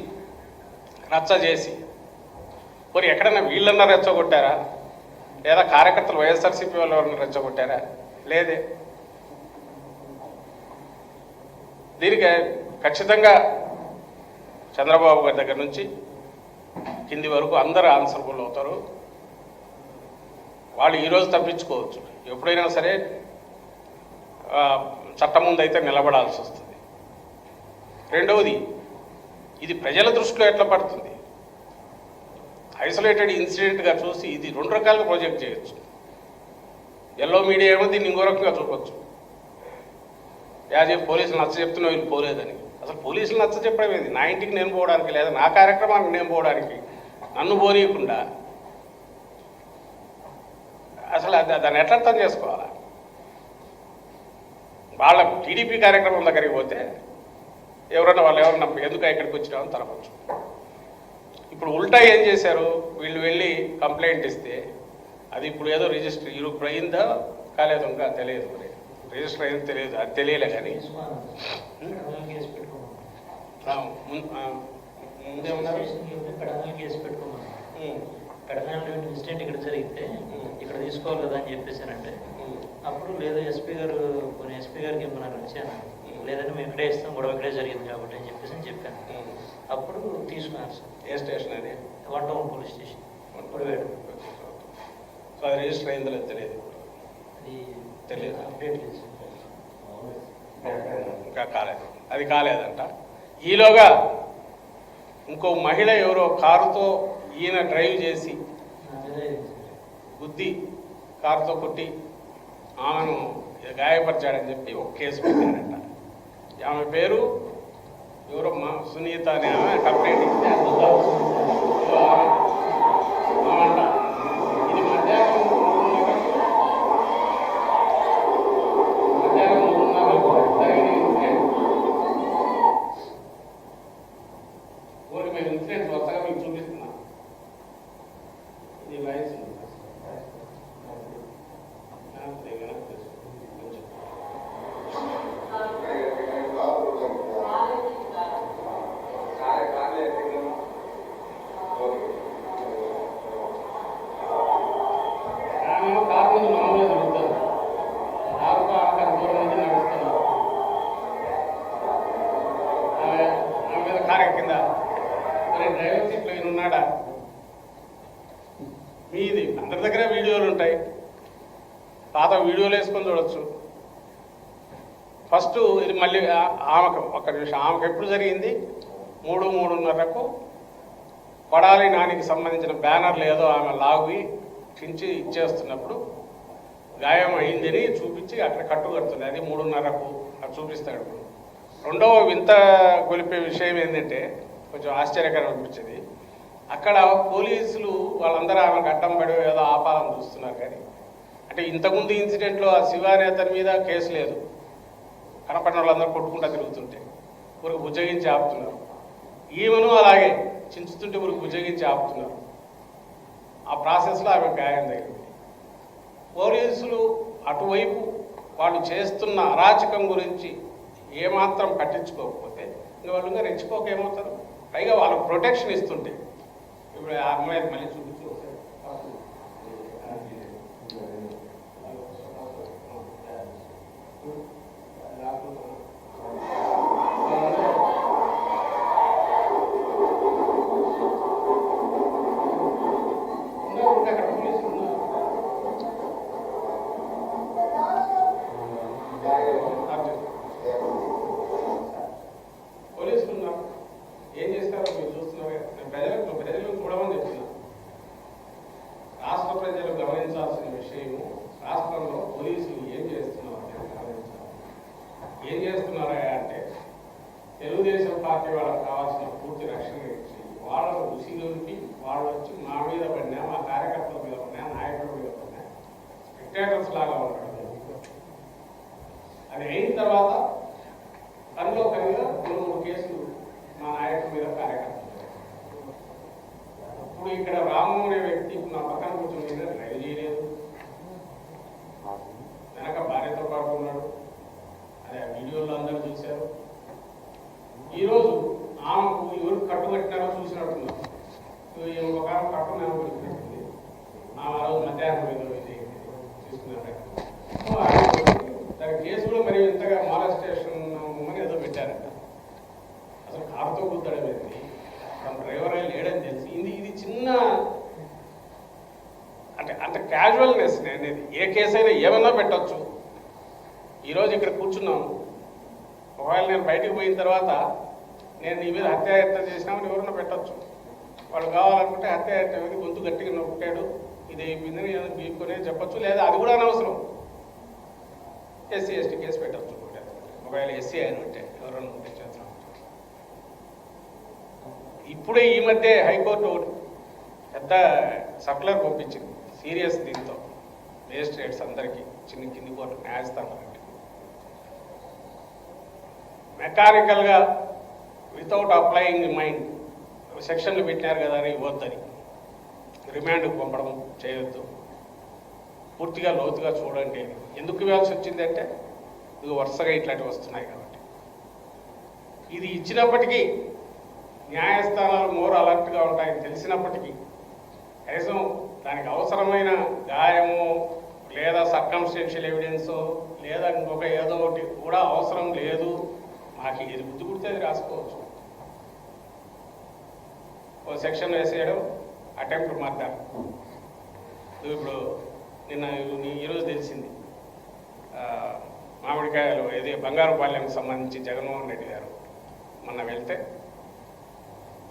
S1: రచ్చ చేసి, మరి ఎక్కడన్నా వీళ్ళన్నా రెచ్చగొట్టారా? లేదా కార్యకర్తలు వైఎస్ఆర్సీపీ వాళ్ళు ఎవరన్నా రెచ్చగొట్టారా? లేదే. దీనికి ఖచ్చితంగా చంద్రబాబు గారి దగ్గర నుంచి కింది వరకు అందరూ ఆన్సరబుల్ అవుతారు. వాళ్ళు ఈరోజు తప్పించుకోవచ్చు, ఎప్పుడైనా సరే చట్టం ముందు అయితే నిలబడాల్సి వస్తుంది. రెండవది, ఇది ప్రజల దృష్టిలో ఎట్లా పడుతుంది? ఐసోలేటెడ్ ఇన్సిడెంట్గా చూసి ఇది 2 రకాలుగా ప్రొజెక్ట్ చేయొచ్చు. ఎల్లో మీడియా ఏమో దీన్ని ఇంకో రకంగా చూపొచ్చు. యాజ్ పోలీసులు నచ్చ చెప్తున్నా వీళ్ళు పోలేదని. అసలు పోలీసులు నచ్చ చెప్పడం ఏది? నా ఇంటికి నేను పోవడానికి, లేదా నా కార్యక్రమానికి నేను పోవడానికి నన్ను పోనీయకుండా అసలు దాన్ని ఎట్లా అర్థం చేసుకోవాలా? వాళ్ళ టీడీపీ కార్యక్రమం దగ్గరికి పోతే ఎవరన్నా ఎందుకు ఇక్కడికి వచ్చినామని తరపచ్చు. ఇప్పుడు ఉల్టా ఏం చేశారు, వీళ్ళు వెళ్ళి కంప్లైంట్ ఇస్తే అది ఇప్పుడు ఏదో రిజిస్టర్ ఇప్పుడు అయిందా కాలేదు ఇంకా తెలియదు, మరి రిజిస్టర్ అయిందో తెలియదు, అది తెలియలే. కానీ
S2: కడనాడు ఇన్సిడెంట్ ఇక్కడ జరిగితే ఇక్కడ తీసుకోవాలి కదా అని చెప్పేశారంటే, అప్పుడు లేదు ఎస్పీ గారికి ఏమన్నారు వచ్చాను, లేదంటే మేము ఇక్కడే ఇస్తాం, గొడవ ఇక్కడే జరిగింది కాబట్టి అని చెప్పాను. అప్పుడు తీసుకున్నారు సార్.
S1: ఏ స్టేషన్ అది?
S2: 1 టౌన్ పోలీస్ స్టేషన్, గుడివేడు.
S1: సో అది రిజిస్టర్ అయిందో లేదు తెలియదు,
S2: అది
S1: తెలియదు,
S2: అప్డేట్ లేదు
S1: ఇంకా కాలేదు, అది కాలేదంట. ఈలోగా ఇంకో మహిళ ఎవరో కారుతో ఈయన డ్రైవ్ చేసి గుద్ది కారుతో కొట్టి ఆమెను గాయపరిచాడని చెప్పి ఒక కేసు పెట్టారంట. ఆమె పేరు ఎవరమ్మా, సునీత అనే ఆమె కంప్లైంట్ ఇస్తే ఇది మధ్యాహ్నం ఇన్సిడెంట్ వరుసగా మీకు చూపిస్తున్నా. ఇది వయసు కారు ముందు మామూలుగా జరుగుతుంది, కారుకు అక్కడ దూరం నుంచి నడుస్తున్నారు. ఆమె మీద కారు కింద డ్రైవర్ సీట్లో ఈయన ఉన్నాడా? మీది అందరి దగ్గర వీడియోలు ఉంటాయి, పాత వీడియోలు వేసుకొని చూడొచ్చు. ఫస్ట్ ఇది మళ్ళీ ఆమెకు ఒక్క నిమిషం, ఆమెకు ఎప్పుడు జరిగింది? 3-3:30కు కొడాలి నానికి సంబంధించిన బ్యానర్లు ఏదో ఆమె లాగి చించి ఇచ్చేస్తున్నప్పుడు గాయం అయిందని చూపించి అక్కడ కట్టుకడుతుంది. అది 3:30కు అది చూపిస్తాడు. రెండవ వింత గొలిపే విషయం ఏంటంటే, కొంచెం ఆశ్చర్యకరం అనిపించింది, అక్కడ పోలీసులు వాళ్ళందరూ ఆమెకు అడ్డం పడి ఏదో ఆపాలని చూస్తున్నారు. కానీ అంటే ఇంతకుముందు ఇన్సిడెంట్లో ఆ శివానేతని మీద కేసు లేదు, కనపడిన వాళ్ళందరూ కొట్టుకుంటూ తిరుగుతుంటే ఊరికి బుజ్జగించి ఆపుతున్నారు. ఈమెను అలాగే చించుతుంటే ఊరికి బుజ్జగించి ఆపుతున్నారు. ఆ ప్రాసెస్లో ఆమె గాయం తగిలింది. పోలీసులు అటువైపు వాళ్ళు చేస్తున్న అరాచకం గురించి ఏమాత్రం పట్టించుకోకపోతే ఇంకా వాళ్ళు ఇంకా రెచ్చిపోక ఏమవుతారు? పైగా వాళ్ళకు ప్రొటెక్షన్ ఇస్తుంటే ఇప్పుడు ఆ అమ్మాయికి మళ్ళీ చూపించు ఒకసారి. పోలీసులు ఉన్నారు, ఏం చేస్తారో మీరు చూస్తున్నారు. నేను ప్రజలను చూడమని చెప్తున్నా. రాష్ట్ర ప్రజలు గమనించాల్సిన విషయము, రాష్ట్రంలో పోలీసులు ఏం చేస్తున్నారు అనేది గమనించాలి. ఏం చేస్తున్నారా అంటే తెలుగుదేశం పార్టీ వాళ్ళకి కావాల్సిన పూర్తి రక్షణ ఇచ్చి వాళ్ళను ఉసిగొలిపి వాళ్ళు వచ్చి మా మీద పడినా, మా కార్యకర్తల మీద పడినా, నాయకుల మీద పడినా స్పెక్టేటర్స్ లాగా ఉన్నాడు. అది అయిన తర్వాత కనిలో కనిగా 2-3 కేసులు మా నాయకుల మీద, కార్యకర్తల మీద. ఇప్పుడు ఇక్కడ రాము అనే వ్యక్తి నా పక్కన కూర్చొని డ్రైవ్ చేయలేదు, వెనక భార్యతో పాటు ఉన్నాడు. అది ఆ వీడియోలో అందరూ చూశారు. ఈరోజు ఆమెకు ఎవరు కట్టుబట్టినారో చూసినట్టున్నారు. ఒక కట్టు నేను పెట్టినట్టుంది. ఆ రోజు మధ్యాహ్నం ఏదో చూసుకున్నారు. దాని కేసులో మరి ఇంతగా మాలెస్టేషన్ అని ఏదో పెట్టారంట. అసలు కారుతో గుద్దడం ఏంటి, తన డ్రైవర్ లేడని తెలిసి ఇది చిన్న అంటే క్యాజువల్నెస్ అనేది. ఏ కేసు అయినా ఏమన్నా పెట్టచ్చు. ఈరోజు ఇక్కడ కూర్చున్నాము, ఒకవేళ నేను బయటకు పోయిన తర్వాత నేను నీ మీద హత్యాయత్నం చేసినామని ఎవరన్నా పెట్టచ్చు. వాళ్ళు కావాలనుకుంటే హత్యాయత్నం మీద గొంతు గట్టిగా నొక్కాడు, ఇది అయిపోయిందని బీపుకునే చెప్పచ్చు. లేదా అది కూడా అనవసరం, SC/ST కేసు పెట్టచ్చు. ఒకవేళ ఎస్సీ అయిన ఉంటే ఎవరన్నా ఉంటే చేస్తాం. ఇప్పుడే ఈ మధ్య హైకోర్టు పెద్ద సర్కులర్ పంపించింది సీరియస్ దీంతో మేజిస్ట్రేట్స్ అందరికీ, కింది కోర్టు న్యాయస్థానాలకి. మెకానికల్గా వితౌట్ అప్లయింగ్ మైండ్ సెక్షన్లు పెట్టినారు కదా అని ఇవ్వద్దని, రిమాండ్కి పంపడం చేయొద్దు, పూర్తిగా లోతుగా చూడండి. ఎందుకు ఇవ్వాల్సి వచ్చిందంటే ఇది వరుసగా ఇట్లాంటివి వస్తున్నాయి కాబట్టి. ఇది ఇచ్చినప్పటికీ న్యాయస్థానాలు మోర్ అలర్ట్గా ఉంటాయని తెలిసినప్పటికీ కనీసం దానికి అవసరమైన గాయము లేదా సర్కమ్స్టెన్షియల్ ఎవిడెన్సో లేదా ఇంకొక ఏదో ఒకటి కూడా అవసరం లేదు, మాకు ఇది బుద్ధి పుడితే అది రాసుకోవచ్చు. ఓ సెక్షన్ వేసేయడం, అటెంప్ట్ మర్డర్. ఇప్పుడు నిన్న ఈరోజు తెలిసింది, మామిడికాయలు ఏది బంగారుపాలెంకి సంబంధించి జగన్మోహన్ రెడ్డి గారు మొన్న వెళ్తే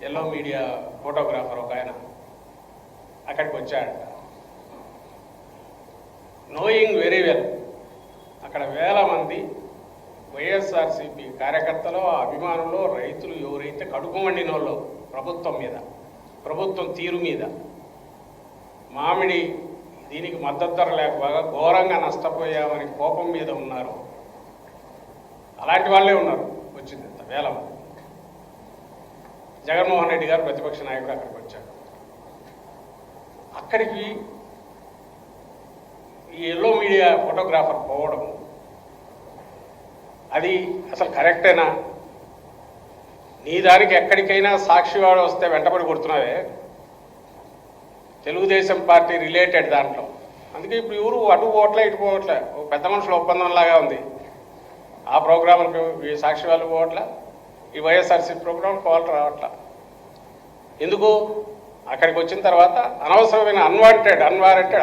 S1: ఎల్లో మీడియా ఫోటోగ్రాఫర్ ఒక ఆయన అక్కడికి వచ్చాడంట. నోయింగ్ వెరీ వెల్ అక్కడ వేల మంది వైఎస్ఆర్సీపీ కార్యకర్తలు, అభిమానులు, రైతులు ఎవరైతే కడుపు మండిన వాళ్ళు ప్రభుత్వం మీద, ప్రభుత్వం తీరు మీద, మామిడి దీనికి మద్దతు ధర లేకపోగా ఘోరంగా నష్టపోయామని కోపం మీద ఉన్నారు. అలాంటి వాళ్ళే ఉన్నారు. వచ్చింది అంత వేల మంది. జగన్మోహన్ రెడ్డి గారు ప్రతిపక్ష నాయకుడు అక్కడికి వచ్చాడు. అక్కడికి ఈ ఎల్లో మీడియా ఫోటోగ్రాఫర్ పోవడం అది అసలు కరెక్టేనా? నీ దానికి ఎక్కడికైనా సాక్షివాడు వస్తే వెంటబడి కొడుతున్నావే, తెలుగుదేశం పార్టీ రిలేటెడ్ దాంట్లో. అందుకే ఇప్పుడు ఎవరు అటు పోవట్లే ఇటు పోవట్లే, ఒక పెద్ద మనుషుల ఒప్పందంలాగా ఉంది. ఆ ప్రోగ్రాంలకు ఈ సాక్షి వాళ్ళు పోవట్లే, ఈ వైఎస్ఆర్సీ ప్రోగ్రాం వాళ్ళు రావట్లే. ఎందుకు? అక్కడికి వచ్చిన తర్వాత అనవసరమైన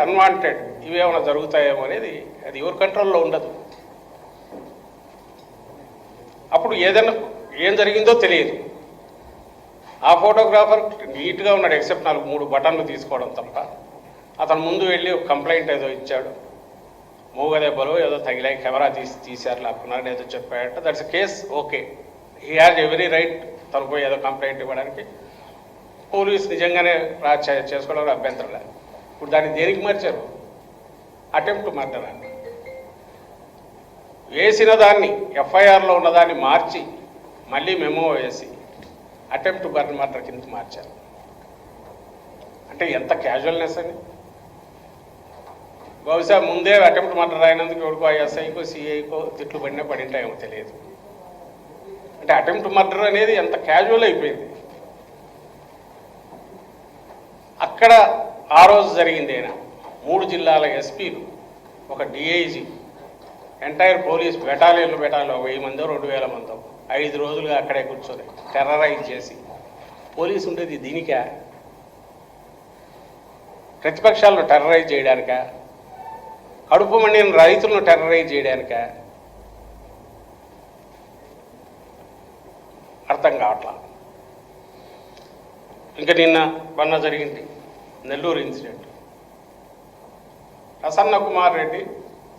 S1: అన్వాంటెడ్ ఇవేమైనా జరుగుతాయేమో అనేది అది ఎవరి కంట్రోల్లో ఉండదు. అప్పుడు ఏదైనా ఏం జరిగిందో తెలియదు. ఆ ఫోటోగ్రాఫర్ నీట్గా ఉన్నాడు, ఎక్సెప్ట్ 4-3 బటన్లు తీసుకోవడం తప్ప. అతను ముందు వెళ్ళి ఒక కంప్లైంట్ ఏదో ఇచ్చాడు, మూగదెబ్బలు ఏదో తగిలాయి, కెమెరా తీశారు లాక్కున్నారని ఏదో చెప్పాడంటే that's case okay, he has every right తను పోయి ఏదో కంప్లైంట్ ఇవ్వడానికి. పోలీస్ నిజంగానే చేసుకోవడానికి అభ్యంతరం లేదు. ఇప్పుడు దాన్ని దేనికి మార్చారు? అటెంప్ట్ మర్డర్ అని వేసిన దాన్ని, ఎఫ్ఐఆర్లో ఉన్నదాన్ని మార్చి మళ్ళీ మెమో వేసి అటెంప్ట్ మర్డర్ కింద మార్చారు. అంటే ఎంత క్యాజువల్నెస్ అని. బహుశా ముందే అటెంప్ట్ మర్డర్ అయినందుకు ఎవరికో ఎస్ఐకో సిఐకో తిట్లు పడినా పడింటాయేమో తెలియదు. అంటే అటెంప్ట్ మర్డర్ అనేది ఎంత క్యాజువల్ అయిపోయింది. అక్కడ ఆ రోజు జరిగింది అయినా 3 జిల్లాల ఎస్పీలు, ఒక డిఐజీ, ఎంటైర్ పోలీస్ బెటాలియన్లు 1000 మందో 2000 మందో 5 రోజులుగా అక్కడే కూర్చొని టెర్రరైజ్ చేసి పోలీసు ఉండేది దీనికా? ప్రతిపక్షాలను టెర్రరైజ్ చేయడానిక? కడుపు మండిన రైతులను టెర్రరైజ్ చేయడానిక? అర్థం కావట్లా. ఇంకా మొన్న జరిగింది Nellore incident. Prasanna Kumar Reddy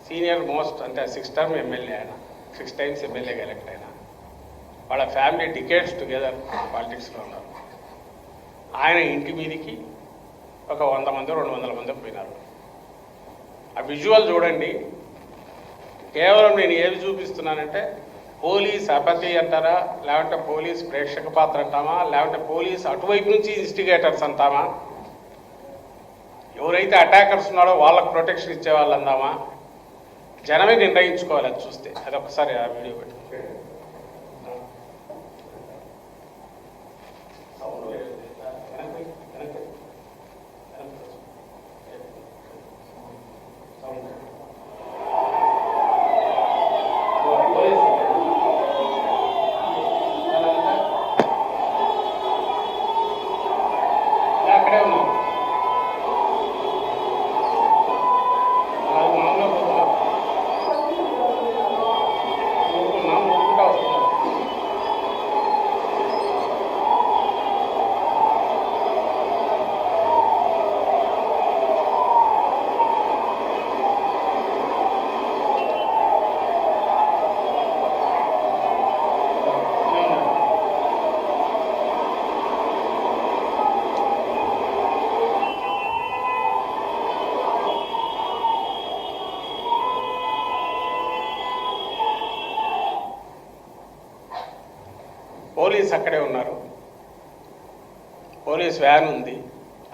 S1: senior most, అంటే 6 టర్మ్ ఎమ్మెల్యే, ఆయన 6 టైమ్స్ ఎమ్మెల్యేగా ఎలక్ట్ అయినా. వాళ్ళ ఫ్యామిలీ డికేట్స్ టుగెదర్ పాలిటిక్స్లో ఉన్నారు. ఆయన ఇంటి మీదికి ఒక 100 మంది 200 మంది పోయినారు. ఆ విజువల్ చూడండి. కేవలం నేను ఏవి చూపిస్తున్నానంటే పోలీస్ అపతి అంటారా, లేకుంటే పోలీస్ ప్రేక్షక పాత్ర అంటామా, లేకుంటే పోలీస్ అటువైపు నుంచి ఇన్స్టిగేటర్స్ అంటామా, ఎవరైతే అటాకర్స్ ఉన్నాడో వాళ్ళకు ప్రొటెక్షన్ ఇచ్చే వాళ్ళు అందామా, జనమే నిర్ణయించుకోవాలి. అది చూస్తే అది ఒకసారి ఆ వీడియో పెట్టి అక్కడే ఉన్నాం. పోలీస్ అక్కడే ఉన్నారు. పోలీస్ వ్యాన్ ఉంది.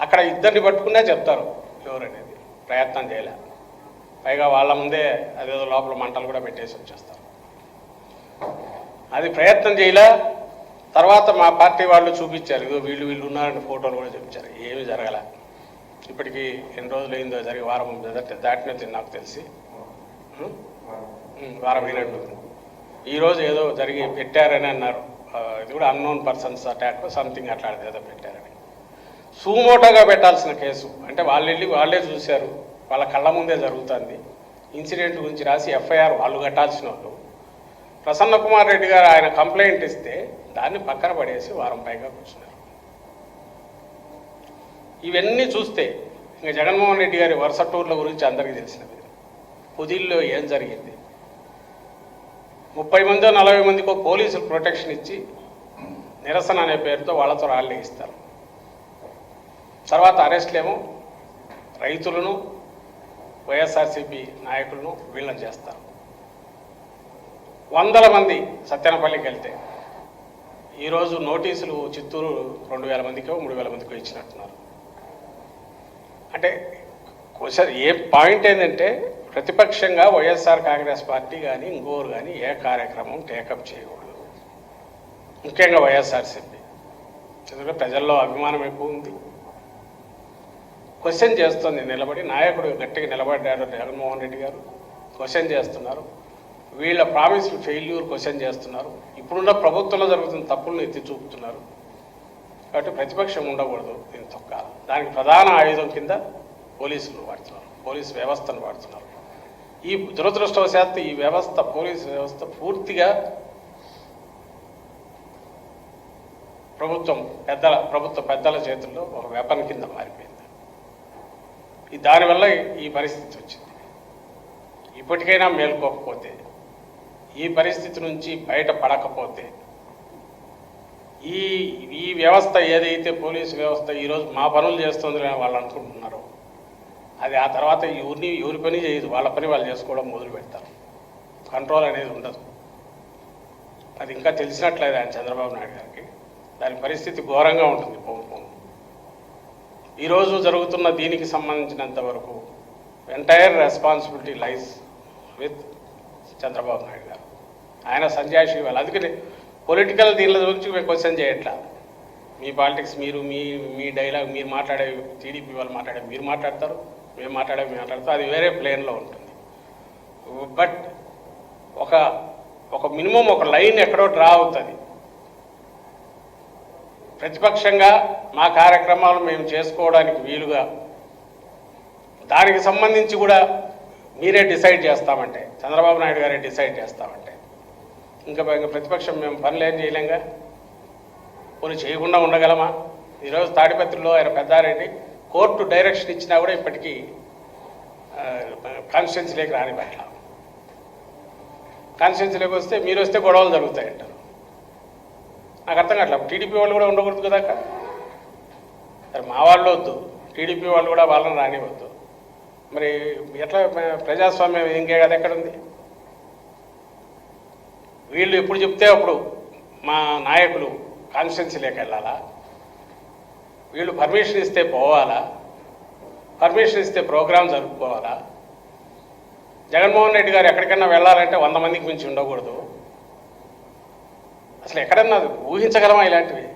S1: అక్కడ ఇద్దరిని పట్టుకునే చెప్తారు ఎవరనేది. ప్రయత్నం చేయలే. పైగా వాళ్ళ ముందే అదేదో లోపల మంటలు కూడా పెట్టేసి వచ్చేస్తారు. అది ప్రయత్నం చేయలే. తర్వాత మా పార్టీ వాళ్ళు చూపించారు, ఇదో వీళ్ళు ఉన్నారని ఫోటోలు కూడా చూపించారు. ఏమీ జరగలే. ఇప్పటికీ ఎన్ని రోజులు అయిందో జరిగి వారం దాటినది నాకు తెలిసి, వారం అయినట్టు. ఈరోజు ఏదో జరిగి పెట్టారని అన్నారు. ఇది కూడా అన్నోన్ పర్సన్స్ అటాక్ సంథింగ్ అట్లాంటిది ఏదో పెట్టారని. సుమోటోగా పెట్టాల్సిన కేసు. అంటే వాళ్ళే చూశారు, వాళ్ళ కళ్ళ ముందే జరుగుతుంది. ఇన్సిడెంట్ గురించి రాసి ఎఫ్ఐఆర్ వాళ్ళు కట్టాల్సిన వాళ్ళు. ప్రసన్న కుమార్ రెడ్డి గారు ఆయన కంప్లైంట్ ఇస్తే దాన్ని పక్కన పడేసి వారం పైగా కూర్చున్నారు. ఇవన్నీ చూస్తే ఇంకా జగన్మోహన్ రెడ్డి గారి వరుస టూర్ల గురించి అందరికీ తెలిసినది. పొదిల్లో ఏం జరిగింది? 30 మందో 40 మందికో పోలీసులు ప్రొటెక్షన్ ఇచ్చి నిరసన అనే పేరుతో వాళ్ళతో రాళ్ళే ఇస్తారు. తర్వాత అరెస్ట్లేమో రైతులను, వైఎస్ఆర్సీపీ నాయకులను వీళ్ళని చేస్తారు. 100 మంది సత్యనపల్లికి వెళ్తే ఈరోజు నోటీసులు చిత్తూరు 2000 మందికో 3000 మందికో ఇచ్చినట్టున్నారు. అంటే క్వశ్చన్ ఏ పాయింట్ ఏంటంటే ప్రతిపక్షంగా వైఎస్ఆర్ కాంగ్రెస్ పార్టీ కానీ ఇంకోరు కానీ ఏ కార్యక్రమం టేకప్ చేయకూడదు. ముఖ్యంగా వైఎస్ఆర్సీపీ. ఎందుకంటే ప్రజల్లో అభిమానం ఎక్కువ ఉంది. క్వశ్చన్ చేస్తుంది నిలబడి. నాయకుడు గట్టిగా నిలబడ్డాడు జగన్మోహన్ రెడ్డి గారు. క్వశ్చన్ చేస్తున్నారు. వీళ్ళ ప్రామిస్లు ఫెయిల్యూర్ క్వశ్చన్ చేస్తున్నారు. ఇప్పుడున్న ప్రభుత్వంలో జరుగుతున్న తప్పులను ఎత్తి చూపుతున్నారు. కాబట్టి ప్రతిపక్షం ఉండకూడదు. దీని తొక్కాలి. దానికి ప్రధాన ఆయుధం కింద పోలీసులు వాడుతున్నారు, పోలీసు వ్యవస్థను వాడుతున్నారు. ఈ దురదృష్టవశాత్తు ఈ వ్యవస్థ, పోలీసు వ్యవస్థ పూర్తిగా ప్రభుత్వ పెద్దల చేతుల్లో ఒక వెపన్ కింద మారిపోయింది. దానివల్ల ఈ పరిస్థితి వచ్చింది. ఇప్పటికైనా మేల్కోకపోతే, ఈ పరిస్థితి నుంచి బయటపడకపోతే, ఈ వ్యవస్థ ఏదైతే పోలీసు వ్యవస్థ ఈరోజు మా పనులు చేస్తుందని వాళ్ళు అనుకుంటున్నారో, అది ఆ తర్వాత ఎవరి పని చేయదు. వాళ్ళ పని వాళ్ళు చేసుకోవడం మొదలు పెడతారు. కంట్రోల్ అనేది ఉండదు. అది ఇంకా తెలిసినట్లేదు ఆయన చంద్రబాబు నాయుడు గారికి. దాని పరిస్థితి ఘోరంగా ఉంటుంది. ఈరోజు జరుగుతున్న దీనికి సంబంధించినంత వరకు entire responsibility lies with Chandrababu Naidu గారు. ఆయన సంజాయిషి ఇవ్వాలి. అందుకని పొలిటికల్ దీనిల గురించి మేము క్వశ్చన్ చేయట్లా. మీ పాలిటిక్స్ మీరు మీ డైలాగ్ మీరు మాట్లాడే, టీడీపీ వాళ్ళు మాట్లాడే మీరు మాట్లాడతారు, మేము మాట్లాడతాం, అది వేరే ప్లేన్లో ఉంటుంది. బట్ ఒక మినిమం ఒక లైన్ ఎక్కడో డ్రా అవుతుంది. ప్రతిపక్షంగా మా కార్యక్రమాలు మేము చేసుకోవడానికి వీలుగా దానికి సంబంధించి కూడా మీరే డిసైడ్ చేస్తామంటే, చంద్రబాబు నాయుడు గారే డిసైడ్ చేస్తామంటే ఇంకా ప్రతిపక్షం మేము పనులు ఏం చేయలేంగా, కొన్ని చేయకుండా ఉండగలమా? ఈరోజు తాడిపత్రిలో ఆయన పెద్దారెడ్డి కోర్టు డైరెక్షన్ ఇచ్చినా కూడా ఇప్పటికీ కాన్స్టిట్యున్సీలోకి రాని పట్ల, కాన్స్టిట్యున్సీలోకి వస్తే మీరు వస్తే గొడవలు జరుగుతాయంటారు. నాకు అర్థం కావట్లేదు. టీడీపీ వాళ్ళు కూడా ఉండకూడదు కదా అక్కడ. సరే మా వాళ్ళు వద్దు, టీడీపీ వాళ్ళు కూడా వాళ్ళని రానివద్దు. మరి ఎట్లా ప్రజాస్వామ్యం ఇంకే కదా ఎక్కడ ఉంది? వీళ్ళు ఎప్పుడు చెప్తే అప్పుడు మా నాయకులు కాన్స్టిట్యున్సీలోకి వెళ్ళాలా? వీళ్ళు పర్మిషన్ ఇస్తే పోవాలా? పర్మిషన్ ఇస్తే ప్రోగ్రాం జరుపుకోవాలా? జగన్మోహన్ రెడ్డి గారు ఎక్కడికన్నా వెళ్ళాలంటే 100 మందికి మించి ఉండకూడదు. అసలు ఎక్కడన్నా ఊహించగలమా ఇలాంటివి?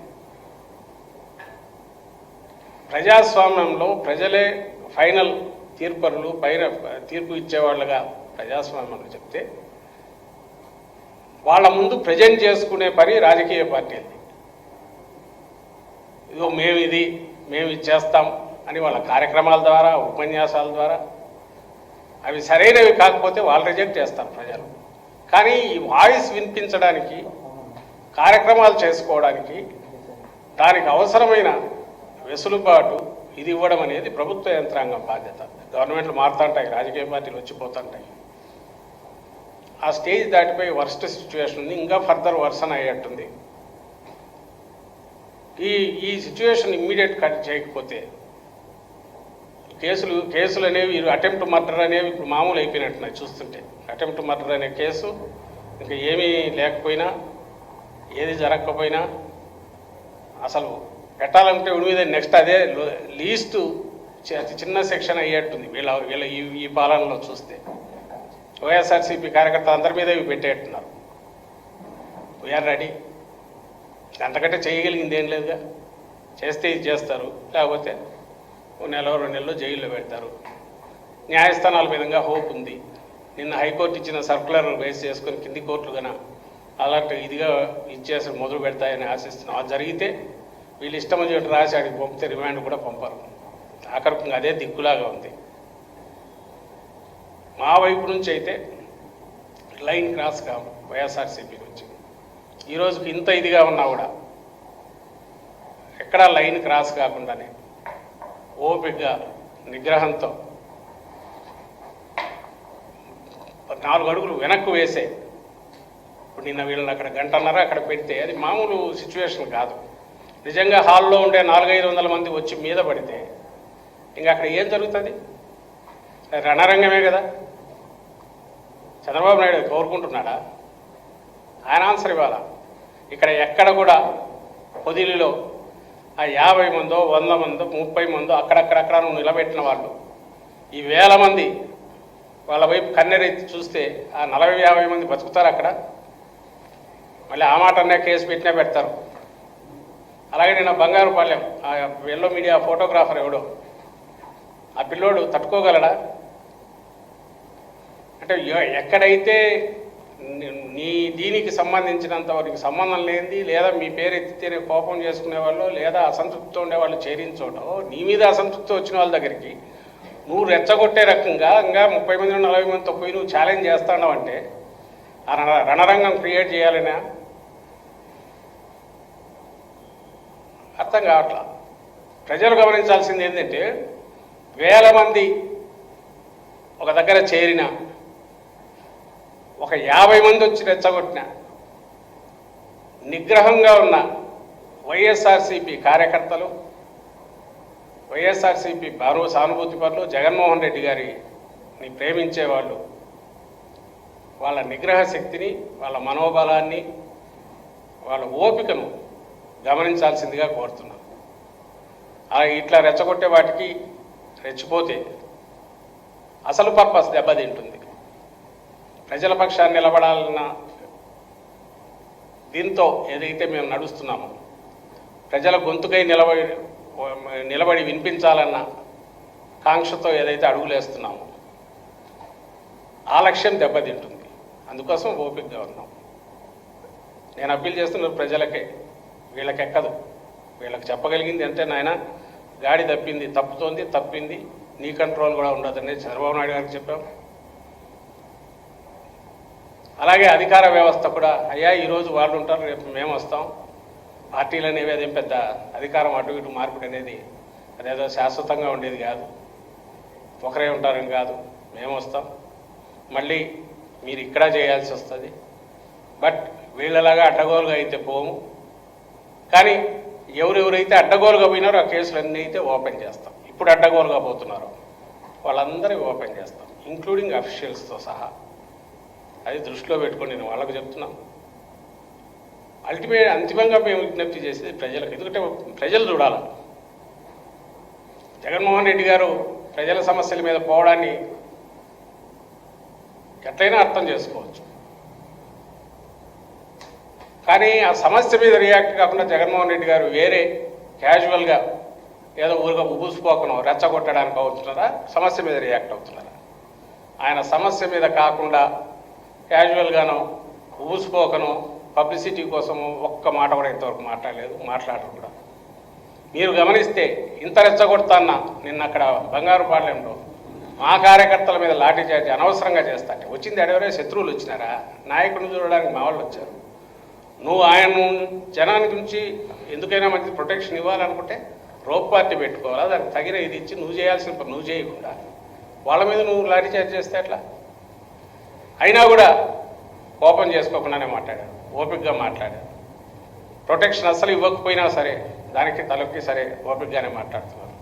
S1: ప్రజాస్వామ్యంలో ప్రజలే ఫైనల్ తీర్పరులు, పైన తీర్పు ఇచ్చేవాళ్ళుగా ప్రజాస్వామ్యంలో చెప్తే వాళ్ళ ముందు ప్రజెంట్ చేసుకునే పని రాజకీయ పార్టీలది. ఇదిగో మేము ఇది చేస్తాం అని వాళ్ళ కార్యక్రమాల ద్వారా, ఉపన్యాసాల ద్వారా అవి సరైనవి కాకపోతే వాళ్ళు రిజెక్ట్ చేస్తారు ప్రజలు. కానీ ఈ వాయిస్ వినిపించడానికి, కార్యక్రమాలు చేసుకోవడానికి దానికి అవసరమైన వెసులుబాటు ఇది ఇవ్వడం అనేది ప్రభుత్వ యంత్రాంగం బాధ్యత. గవర్నమెంట్లు మారుతుంటాయి, రాజకీయ పార్టీలు వచ్చిపోతుంటాయి. ఆ స్టేజ్ దాటిపోయి వర్స్ట్ సిచ్యువేషన్ ఉంది, ఇంకా ఫర్దర్ వర్సన్ అయ్యేట్టుంది. ఈ సిచ్యువేషన్ ఇమ్మీడియట్ కట్ చేయకపోతే కేసులు అనేవి అటెంప్ట్ మర్డర్ అనేవి ఇప్పుడు మామూలు అయిపోయినట్టున్నాయి చూస్తుంటే. అటెంప్ట్ మర్డర్ అనే కేసు ఇంకా ఏమీ లేకపోయినా, ఏది జరగకపోయినా అసలు పెట్టాలంటే వీడి మీద నెక్స్ట్ అదే లీస్ట్ అతి చిన్న సెక్షన్ అయ్యేట్టుంది వీళ్ళ ఈ పాలనలో చూస్తే. వైఎస్ఆర్సీపీ కార్యకర్తలు అందరి మీద ఇవి పెట్టేట్టున్నారు. We are ready. అంతకంటే చేయగలిగింది ఏం లేదుగా. చేస్తే ఇది చేస్తారు, లేకపోతే 1 నెల 2 నెలలు జైల్లో పెడతారు. న్యాయస్థానాల విధంగా హోప్ ఉంది. నిన్న హైకోర్టు ఇచ్చిన సర్కులర్ బేస్ చేసుకొని కింది కోర్టులు కన్నా అలాంటి ఇదిగా ఇచ్చేసి మొదలు పెడతాయని ఆశిస్తున్నాం. అది జరిగితే వీళ్ళు ఇష్టం వచ్చేట్టు రాసి అడిగి పంపితే రిమాండ్ కూడా పంపరు. ఆఖరికి అదే దిక్కులాగా ఉంది. మా వైపు నుంచి అయితే లైన్ క్రాస్ కావు. వైఎస్ఆర్సీపీ నుంచి ఈరోజుకి ఇంత ఇదిగా ఉన్నా కూడా ఎక్కడా లైన్ క్రాస్ కాకుండానే ఓపికగా నిగ్రహంతో 4 అడుగులు వెనక్కు వేసే, ఇప్పుడు నిన్న వీళ్ళని అక్కడ 1.5 గంట అక్కడ పెడితే అది మామూలు సిచ్యువేషన్ కాదు. నిజంగా హాల్లో ఉండే 400-500 మంది వచ్చి మీద పడితే ఇంకా అక్కడ ఏం జరుగుతుంది? రణరంగమే కదా. చంద్రబాబు నాయుడు కోరుకుంటున్నాడా? ఆయన ఆన్సర్ ఇవ్వాలా. ఇక్కడ ఎక్కడ కూడా పొదిలిలో ఆ 50 మందో 100 మందో 30 మందో అక్కడక్కడక్కడ నువ్వు నిలబెట్టిన వాళ్ళు ఈ 1000 మంది వాళ్ళ వైపు కన్నెరెత్తి చూస్తే ఆ 40-50 మంది బతుకుతారు అక్కడ? మళ్ళీ ఆ మాట అనే కేసు పెట్టినా పెడతారు. అలాగే నిన్న బంగారుపాలెం ఆ ఎల్లో మీడియా ఫోటోగ్రాఫర్ ఎవడో ఆ పిల్లోడు తట్టుకోగలడా? అంటే ఎక్కడైతే నీ దీనికి సంబంధించినంత వారికి సంబంధం లేనిది, లేదా మీ పేరు ఎత్తితేనే కోపం చేసుకునే వాళ్ళు, లేదా అసంతృప్తితో ఉండేవాళ్ళు చేరించోటో, నీ మీద అసంతృప్తి వచ్చిన వాళ్ళ దగ్గరికి నువ్వు రెచ్చగొట్టే రకంగా ఇంకా 30 మంది 40 మందితో పోయి నువ్వు ఛాలెంజ్ చేస్తున్నావు అంటే ఆ రణరంగం క్రియేట్ చేయాలనే అర్థం కావట్లా. ప్రజలు గమనించాల్సింది ఏంటంటే 1000 మంది ఒక దగ్గర చేరిన, ఒక 50 మంది వచ్చి రెచ్చగొట్టిన, నిగ్రహంగా ఉన్న వైఎస్ఆర్సీపీ కార్యకర్తలు, వైఎస్ఆర్సీపీ సానుభూతి పరులు, జగన్మోహన్ రెడ్డి గారిని ప్రేమించేవాళ్ళు వాళ్ళ నిగ్రహ శక్తిని, వాళ్ళ మనోబలాన్ని, వాళ్ళ ఓపికను గమనించాల్సిందిగా కోరుతున్నాం. ఇట్లా రెచ్చగొట్టే వాటికి రెచ్చిపోతే అసలు పర్పస్ దెబ్బతింటుంది. ప్రజల పక్షాన్ని నిలబడాలన్న దీంతో ఏదైతే మేము నడుస్తున్నామో ప్రజల గొంతుకై నిలబడి వినిపించాలన్న కాంక్షతో ఏదైతే అడుగులేస్తున్నామో ఆ లక్ష్యం దెబ్బతింటుంది. అందుకోసం ఓపికగా ఉన్నాం. నేను అప్పీల్ చేస్తున్న ప్రజలకే, వీళ్ళకి ఎక్కదు. వీళ్ళకి చెప్పగలిగింది అంటే నాయన గాడి తప్పింది, నీ కంట్రోల్ కూడా ఉండదని చంద్రబాబు నాయుడు గారికి చెప్పాం. అలాగే అధికార వ్యవస్థ కూడా అయ్యా ఈరోజు వాళ్ళు ఉంటారు, రేపు మేము వస్తాం. పార్టీలు అనేవి అదేం పెద్ద అధికారం అటు ఇటు మార్పిడి అనేది అదేదో శాశ్వతంగా ఉండేది కాదు. ఒకరే ఉంటారని కాదు, మేము వస్తాం. మళ్ళీ మీరు ఇక్కడ చేయాల్సి వస్తుంది. బట్ వీళ్ళలాగా అడ్డగోలుగా అయితే పోము. కానీ ఎవరెవరైతే అడ్డగోలుగా పోయినారో ఆ కేసులన్నీ అయితే ఓపెన్ చేస్తాం. ఇప్పుడు అడ్డగోలుగా పోతున్నారో వాళ్ళందరూ ఓపెన్ చేస్తాం, ఇంక్లూడింగ్ అఫీషియల్స్తో సహా. అది దృష్టిలో పెట్టుకొని నేను వాళ్ళకు చెప్తున్నాను. అంతిమంగా మేము విజ్ఞప్తి చేసేది ప్రజలకు. ఎందుకంటే ప్రజలు చూడాలి. జగన్మోహన్ రెడ్డి గారు ప్రజల సమస్యల మీద పోవడాన్ని ఎట్లయినా అర్థం చేసుకోవచ్చు. కానీ ఆ సమస్య మీద రియాక్ట్ కాకుండా జగన్మోహన్ రెడ్డి గారు వేరే క్యాజువల్గా ఏదో ఊరుగా ఉబూసిపోకనో రెచ్చగొట్టడానికి అవుతున్నారా, సమస్య మీద రియాక్ట్ అవుతున్నారా? ఆయన సమస్య మీద కాకుండా క్యాజువల్గానో ఉబూసిపోకనో పబ్లిసిటీ కోసము ఒక్క మాట కూడా ఇంతవరకు మాట్లాడరు కూడా. మీరు గమనిస్తే ఇంత రెచ్చగొడతాన్నా నిన్న అక్కడ బంగారుపాలెంలో మా కార్యకర్తల మీద లాఠీ చార్జీ అనవసరంగా చేస్తాంటే వచ్చింది ఎవరే శత్రువులు వచ్చినారా? నాయకుడిని చూడడానికి మా వాళ్ళు వచ్చారు. నువ్వు ఆయన్ను జనానికి నుంచి ఎందుకైనా మంచి ప్రొటెక్షన్ ఇవ్వాలనుకుంటే రోప్ పార్టీ పెట్టుకోవాలా, దానికి తగిన ఇది ఇచ్చి నువ్వు చేయాల్సిన పని నువ్వు చేయకుండా వాళ్ళ మీద నువ్వు లాఠీ చార్జ్ చేస్తే ఎట్లా? అయినా కూడా కోపం చేసుకోకుండానే మాట్లాడారు, ఓపికగా మాట్లాడారు. ప్రొటెక్షన్ అసలు ఇవ్వకపోయినా సరే దానికి తలొక్కి సరే ఓపికగానే మాట్లాడుతున్నారు.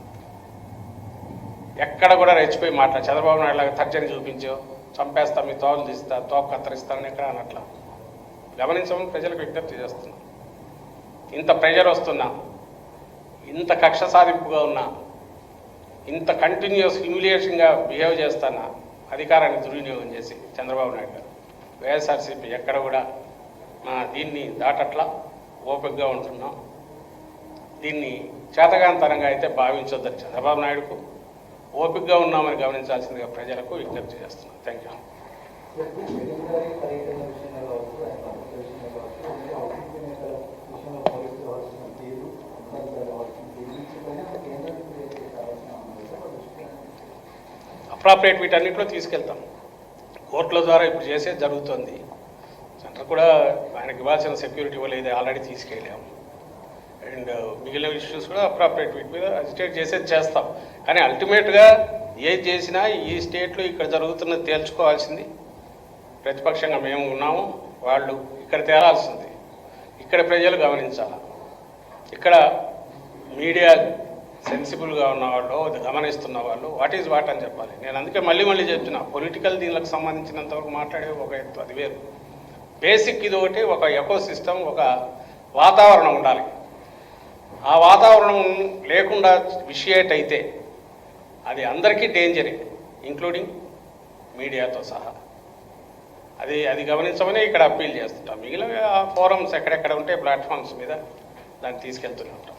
S1: ఎక్కడ కూడా రెచ్చిపోయి చంద్రబాబు నాయుడు లాగా తర్జని చూపించో చంపేస్తా, మీ తోలు తీస్తా, తోక కత్తరిస్తానని ఎక్కడ అనట్లా. గమనించమని ప్రజలకు విజ్ఞప్తి చేస్తున్నాం. ఇంత ప్రెజర్ వస్తున్నా, ఇంత కక్ష సాధింపుగా ఉన్నా, ఇంత కంటిన్యూస్ హ్యూమిలియేషన్గా బిహేవ్ చేస్తున్నా అధికారాన్ని దుర్వినియోగం చేసి చంద్రబాబు నాయుడు గారు, వైఎస్ఆర్సీపీ ఎక్కడ కూడా దీన్ని దాటట్లా ఓపికగా ఉంటున్నాం. దీన్ని చేతగాంతరంగా అయితే భావించొద్దని చంద్రబాబు నాయుడుకు, ఓపికగా ఉన్నామని గమనించాల్సిందిగా ప్రజలకు విజ్ఞప్తి చేస్తున్నాం. Thank you. అప్రాప్రియేట్ వీటన్నిటిలో తీసుకెళ్తాం. కోర్టుల ద్వారా ఇప్పుడు చేసేది జరుగుతుంది. సెంటర్ కూడా ఆయనకి ఇవ్వాల్సిన సెక్యూరిటీ ఇవ్వలేదు, ఆల్రెడీ తీసుకెళ్ళాము. అండ్ మిగిలిన ఇష్యూస్ కూడా అప్రాప్రియేట్ వీటి మీద అజిటేట్ చేసేది చేస్తాం. కానీ అల్టిమేట్గా ఏది చేసినా ఈ స్టేట్లో ఇక్కడ జరుగుతున్నది తేల్చుకోవాల్సింది ప్రతిపక్షంగా మేము ఉన్నాము, వాళ్ళు ఇక్కడ తేలాల్సింది. ఇక్కడ ప్రజలు గమనించాలి. ఇక్కడ మీడియా సెన్సిబుల్గా ఉన్నవాళ్ళు, గమనిస్తున్న వాళ్ళు వాట్ ఈజ్ వాట్ అని చెప్పాలి. నేను అందుకే మళ్ళీ చెప్తున్నా, పొలిటికల్ దీనికి సంబంధించినంతవరకు మాట్లాడే ఒక ఎత్తు, అది వేరు. బేసిక్ ఇది ఒకటి, ఒక ఎకో సిస్టమ్, ఒక వాతావరణం ఉండాలి. ఆ వాతావరణం లేకుండా విషయేట్ అయితే అది అందరికీ డేంజరే, ఇంక్లూడింగ్ మీడియాతో సహా. అది గమనించమని ఇక్కడ అప్పీల్ చేస్తుంటాం. మిగిలిన ఫోరమ్స్ ఎక్కడెక్కడ ఉంటే ప్లాట్ఫామ్స్ మీద దాన్ని తీసుకెళ్తూనే ఉంటాం.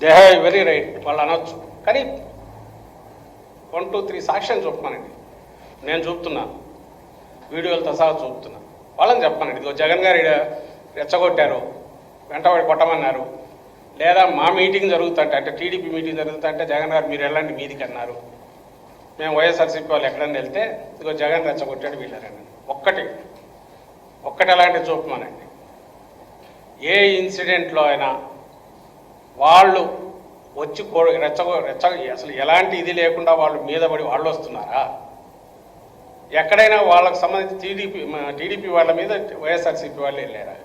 S1: దే హ్యావ్ వెరీ రైట్, వాళ్ళు అనొచ్చు. కానీ 1, 2, 3 సాక్ష్యం చూపమనండి. నేను చూపుతున్నా, వీడియోలతో సహా చూపుతున్నా. వాళ్ళని చెప్పమనండి, ఇదిగో జగన్ గారు రెచ్చగొట్టారు, వెంటబడి కొట్టమన్నారు. లేదా మా మీటింగ్ జరుగుతుంటే, అంటే టీడీపీ మీటింగ్ జరుగుతుంటే జగన్ గారు మీరు వెళ్ళండి మీదికి అన్నారు. మేము వైఎస్ఆర్సీపీ వాళ్ళు ఎక్కడన్నా వెళ్తే ఇదిగో జగన్ రెచ్చగొట్టాడు వీళ్ళరండి. ఒక్కటి అలాంటి చూపమనండి. ఏ ఇన్సిడెంట్లో అయినా వాళ్ళు వచ్చి అసలు ఎలాంటి ఇది లేకుండా వాళ్ళు మీద పడి వాళ్ళు వస్తున్నారా? ఎక్కడైనా వాళ్ళకు సంబంధించి టీడీపీ వాళ్ళ మీద వైఎస్ఆర్సీపీ వాళ్ళు వెళ్ళారా?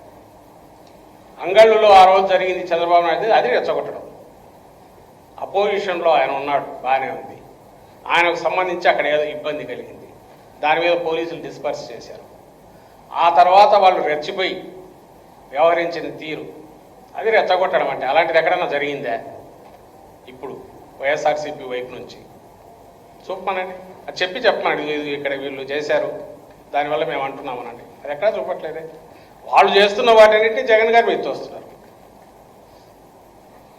S1: అంగళ్ళులో ఆ రోజు జరిగింది చంద్రబాబు నాయుడు, అది రెచ్చగొట్టడం. అపోజిషన్లో ఆయన ఉన్నాడు, బాగానే ఉంది. ఆయనకు సంబంధించి అక్కడ ఏదో ఇబ్బంది కలిగింది, దాని మీద పోలీసులు డిస్పర్స్ చేశారు. ఆ తర్వాత వాళ్ళు రెచ్చిపోయి వ్యవహరించిన తీరు, అది రెచ్చగొట్టడం. అంటే అలాంటిది ఎక్కడన్నా జరిగిందా ఇప్పుడు వైఎస్ఆర్సీపీ వైపు నుంచి? చూపమనండి, అది చెప్పమనండి, ఇది ఇక్కడ వీళ్ళు చేశారు దానివల్ల మేము అంటున్నామనండి. అది ఎక్కడా చూపట్లేదే. వాళ్ళు చేస్తున్న వాటన్నిటిని జగన్ గారు మీద తోస్తున్నారు.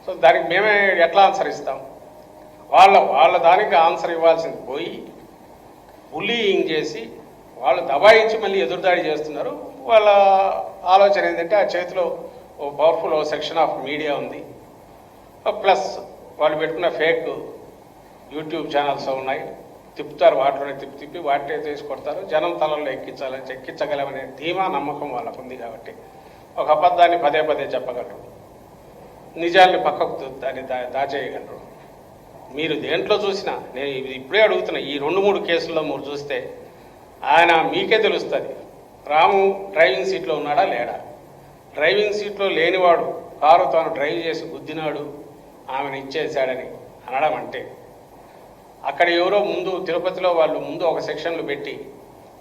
S1: సో దానికి మేమే ఎట్లా ఆన్సర్ ఇస్తాం? వాళ్ళ దానికి ఆన్సర్ ఇవ్వాల్సింది పోయి బుల్లీయింగ్ చేసి వాళ్ళు దబాయించి మళ్ళీ ఎదురుదాడి చేస్తున్నారు. వాళ్ళ ఆలోచన ఏంటంటే ఆ చేతిలో ఓ పవర్ఫుల్ సెక్షన్ ఆఫ్ మీడియా ఉంది, ప్లస్ వాళ్ళు పెట్టుకున్న ఫేక్ యూట్యూబ్ ఛానల్స్ ఉన్నాయి, తిప్పుతారు, వాటిలోనే తిప్పి వాటినే తీసి కొడతారు, జనం తలల్లో ఎక్కించగలమనే ధీమా నమ్మకం వాళ్ళకు ఉంది. కాబట్టి ఒక అబద్ధాన్ని పదే పదే చెప్పగలరు, నిజాల్ని పక్కకు దాన్ని దాచేయగలరు. మీరు దేంట్లో చూసినా, నేను ఇప్పుడే అడుగుతున్నా, ఈ 2-3 కేసుల్లో మీరు చూస్తే ఆయన మీకే తెలుస్తుంది రాము డ్రైవింగ్ సీట్లో ఉన్నాడా లేడా. డ్రైవింగ్ సీట్లో లేనివాడు కారు తాను డ్రైవ్ చేసి గుద్దినాడు ఆమెను ఇచ్చేసాడని అనడం అంటే, అక్కడ ఎవరో ముందు తిరుపతిలో వాళ్ళు ముందు ఒక సెక్షన్లు పెట్టి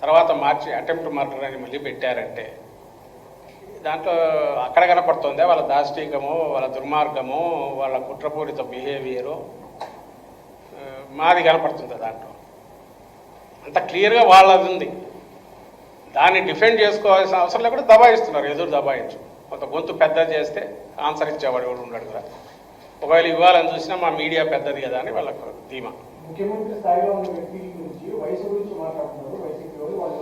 S1: తర్వాత మార్చి అటెంప్ట్ మర్డర్ అని మళ్ళీ పెట్టారంటే దాంట్లో అక్కడ కనపడుతుందే వాళ్ళ దాష్టీకమో, వాళ్ళ దుర్మార్గమో, వాళ్ళ కుట్రపూరిత బిహేవియరో మాది కనపడుతుంది. దాంట్లో అంత క్లియర్గా వాళ్ళది ఉంది. దాన్ని డిఫెండ్ చేసుకోవాల్సిన అవసరం లేకుండా దబాయిస్తున్నారు, ఎదురు దబాయించు. కొంత గొంతు పెద్ద చేస్తే ఆన్సర్ ఇచ్చేవాడు ఎవరు ఉన్నాడు కదా. ఒకవేళ ఇవ్వాలని చూసినా మా మీడియా పెద్దది కదా అని వాళ్ళకు ధీమా.
S3: ముఖ్యమంత్రి స్థాయిలో ఉన్న వ్యక్తి గురించి వయసు గురించి మాట్లాడుతున్నారు, వైసీపీ వాళ్ళు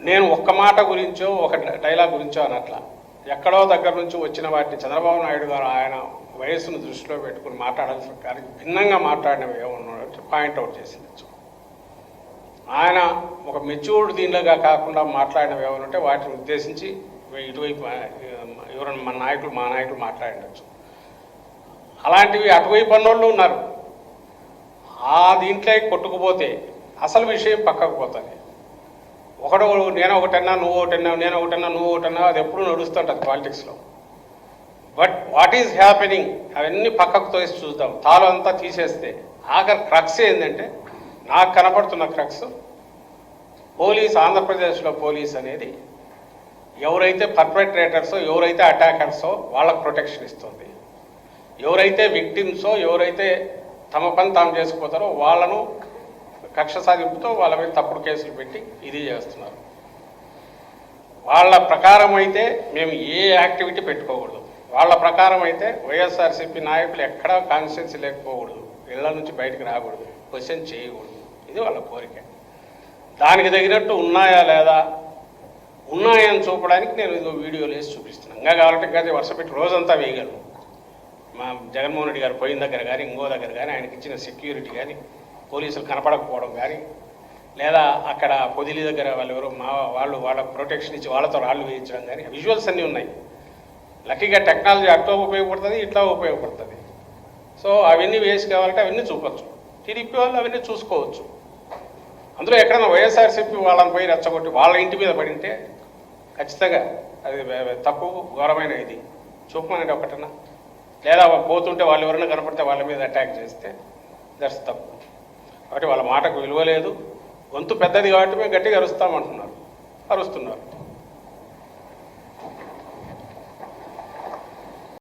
S1: నేను ఒక్క మాట గురించో ఒక డైలాగ్ గురించో అనట్లా, ఎక్కడో దగ్గర నుంచి వచ్చిన వాటిని చంద్రబాబు నాయుడు గారు ఆయన వయస్సును దృష్టిలో పెట్టుకుని మాట్లాడాల్సిన కానీ భిన్నంగా మాట్లాడినవి ఏమన్నా పాయింట్అవుట్ చేసింది. ఆయన ఒక మెచ్యూర్డ్ దీనిలోగా కాకుండా మాట్లాడినవి ఏమనుంటే వాటిని ఉద్దేశించి ఇటువైపు ఎవరైనా మా నాయకులు మాట్లాడవచ్చు. అలాంటివి అటువైపు అన్నోళ్ళు ఉన్నారు. ఆ దీంట్లో కొట్టుకుపోతే అసలు విషయం పక్కకు పోతుంది. ఒకడు నేను ఒకటన్నా నువ్వు ఒకటన్నావు, నేను ఒకటన్నా నువ్వు ఒకటన్నావు, అది ఎప్పుడు నడుస్తుంటుంది పాలిటిక్స్లో. బట్ వాట్ ఈజ్ హ్యాపెనింగ్ అవన్నీ పక్కకు తోసి చూద్దాం. తాను అంతా తీసేస్తే ఆఖరి క్రక్స్ ఏంటంటే, నాకు కనపడుతున్న క్రక్స్ ఆంధ్రప్రదేశ్లో పోలీస్ అనేది ఎవరైతే పర్పెట్రేటర్సో, ఎవరైతే అటాకర్సో వాళ్ళకు ప్రొటెక్షన్ ఇస్తుంది. ఎవరైతే విక్టిమ్సో, ఎవరైతే తమ పని తాము చేసుకుపోతారో వాళ్ళను కక్ష సాధింపుతో వాళ్ళ మీద తప్పుడు కేసులు పెట్టి ఇది చేస్తున్నారు. వాళ్ళ ప్రకారం అయితే మేము ఏ యాక్టివిటీ పెట్టుకోకూడదు. వాళ్ళ ప్రకారం అయితే వైఎస్ఆర్సీపీ నాయకులు ఎక్కడా కాన్స్టిట్యున్సీ లేకపోకూడదు, ఇళ్ల నుంచి బయటకు రాకూడదు, క్వశ్చన్ చేయకూడదు. ఇది వాళ్ళ కోరిక. దానికి తగినట్టు ఉన్నాయా లేదా, ఉన్నాయని చూపడానికి నేను ఇదో వీడియోలు వేసి చూపిస్తున్నాను. ఇంకా కావాలంటే ఇంకా వరుస పెట్టి రోజంతా వేయగలను. మా జగన్మోహన్ రెడ్డి గారు పోయిన దగ్గర కానీ, ఇంకో దగ్గర కానీ, ఆయనకి ఇచ్చిన సెక్యూరిటీ కానీ, పోలీసులు కనపడకపోవడం కానీ, లేదా అక్కడ పొదిలి దగ్గర వాళ్ళ ప్రొటెక్షన్ ఇచ్చి వాళ్ళతో రాళ్ళు వేయించడం కానీ, విజువల్స్ అన్నీ ఉన్నాయి. లక్కీగా టెక్నాలజీ అట్లా ఉపయోగపడుతుంది, ఇట్లా ఉపయోగపడుతుంది. సో అవన్నీ వేసి కావాలంటే అవన్నీ చూపచ్చు. టీడీపీ వాళ్ళు అవన్నీ చూసుకోవచ్చు. అందులో ఎక్కడైనా వైఎస్ఆర్సీపీ వాళ్ళని పోయి రెచ్చగొట్టి వాళ్ళ ఇంటి మీద పడింటే ఖచ్చితంగా అది తప్పు, ఘోరమైన ఇది చూపమనేది ఒకటన్నా. లేదా పోతుంటే వాళ్ళు ఎవరైనా కనపడితే వాళ్ళ మీద అటాక్ చేస్తే దట్స్ తప్పు. కాబట్టి వాళ్ళ మాటకు విలువ లేదు. గొంతు పెద్దది కాబట్టి మేము గట్టిగా అరుస్తామంటున్నారు, అరుస్తున్నారు.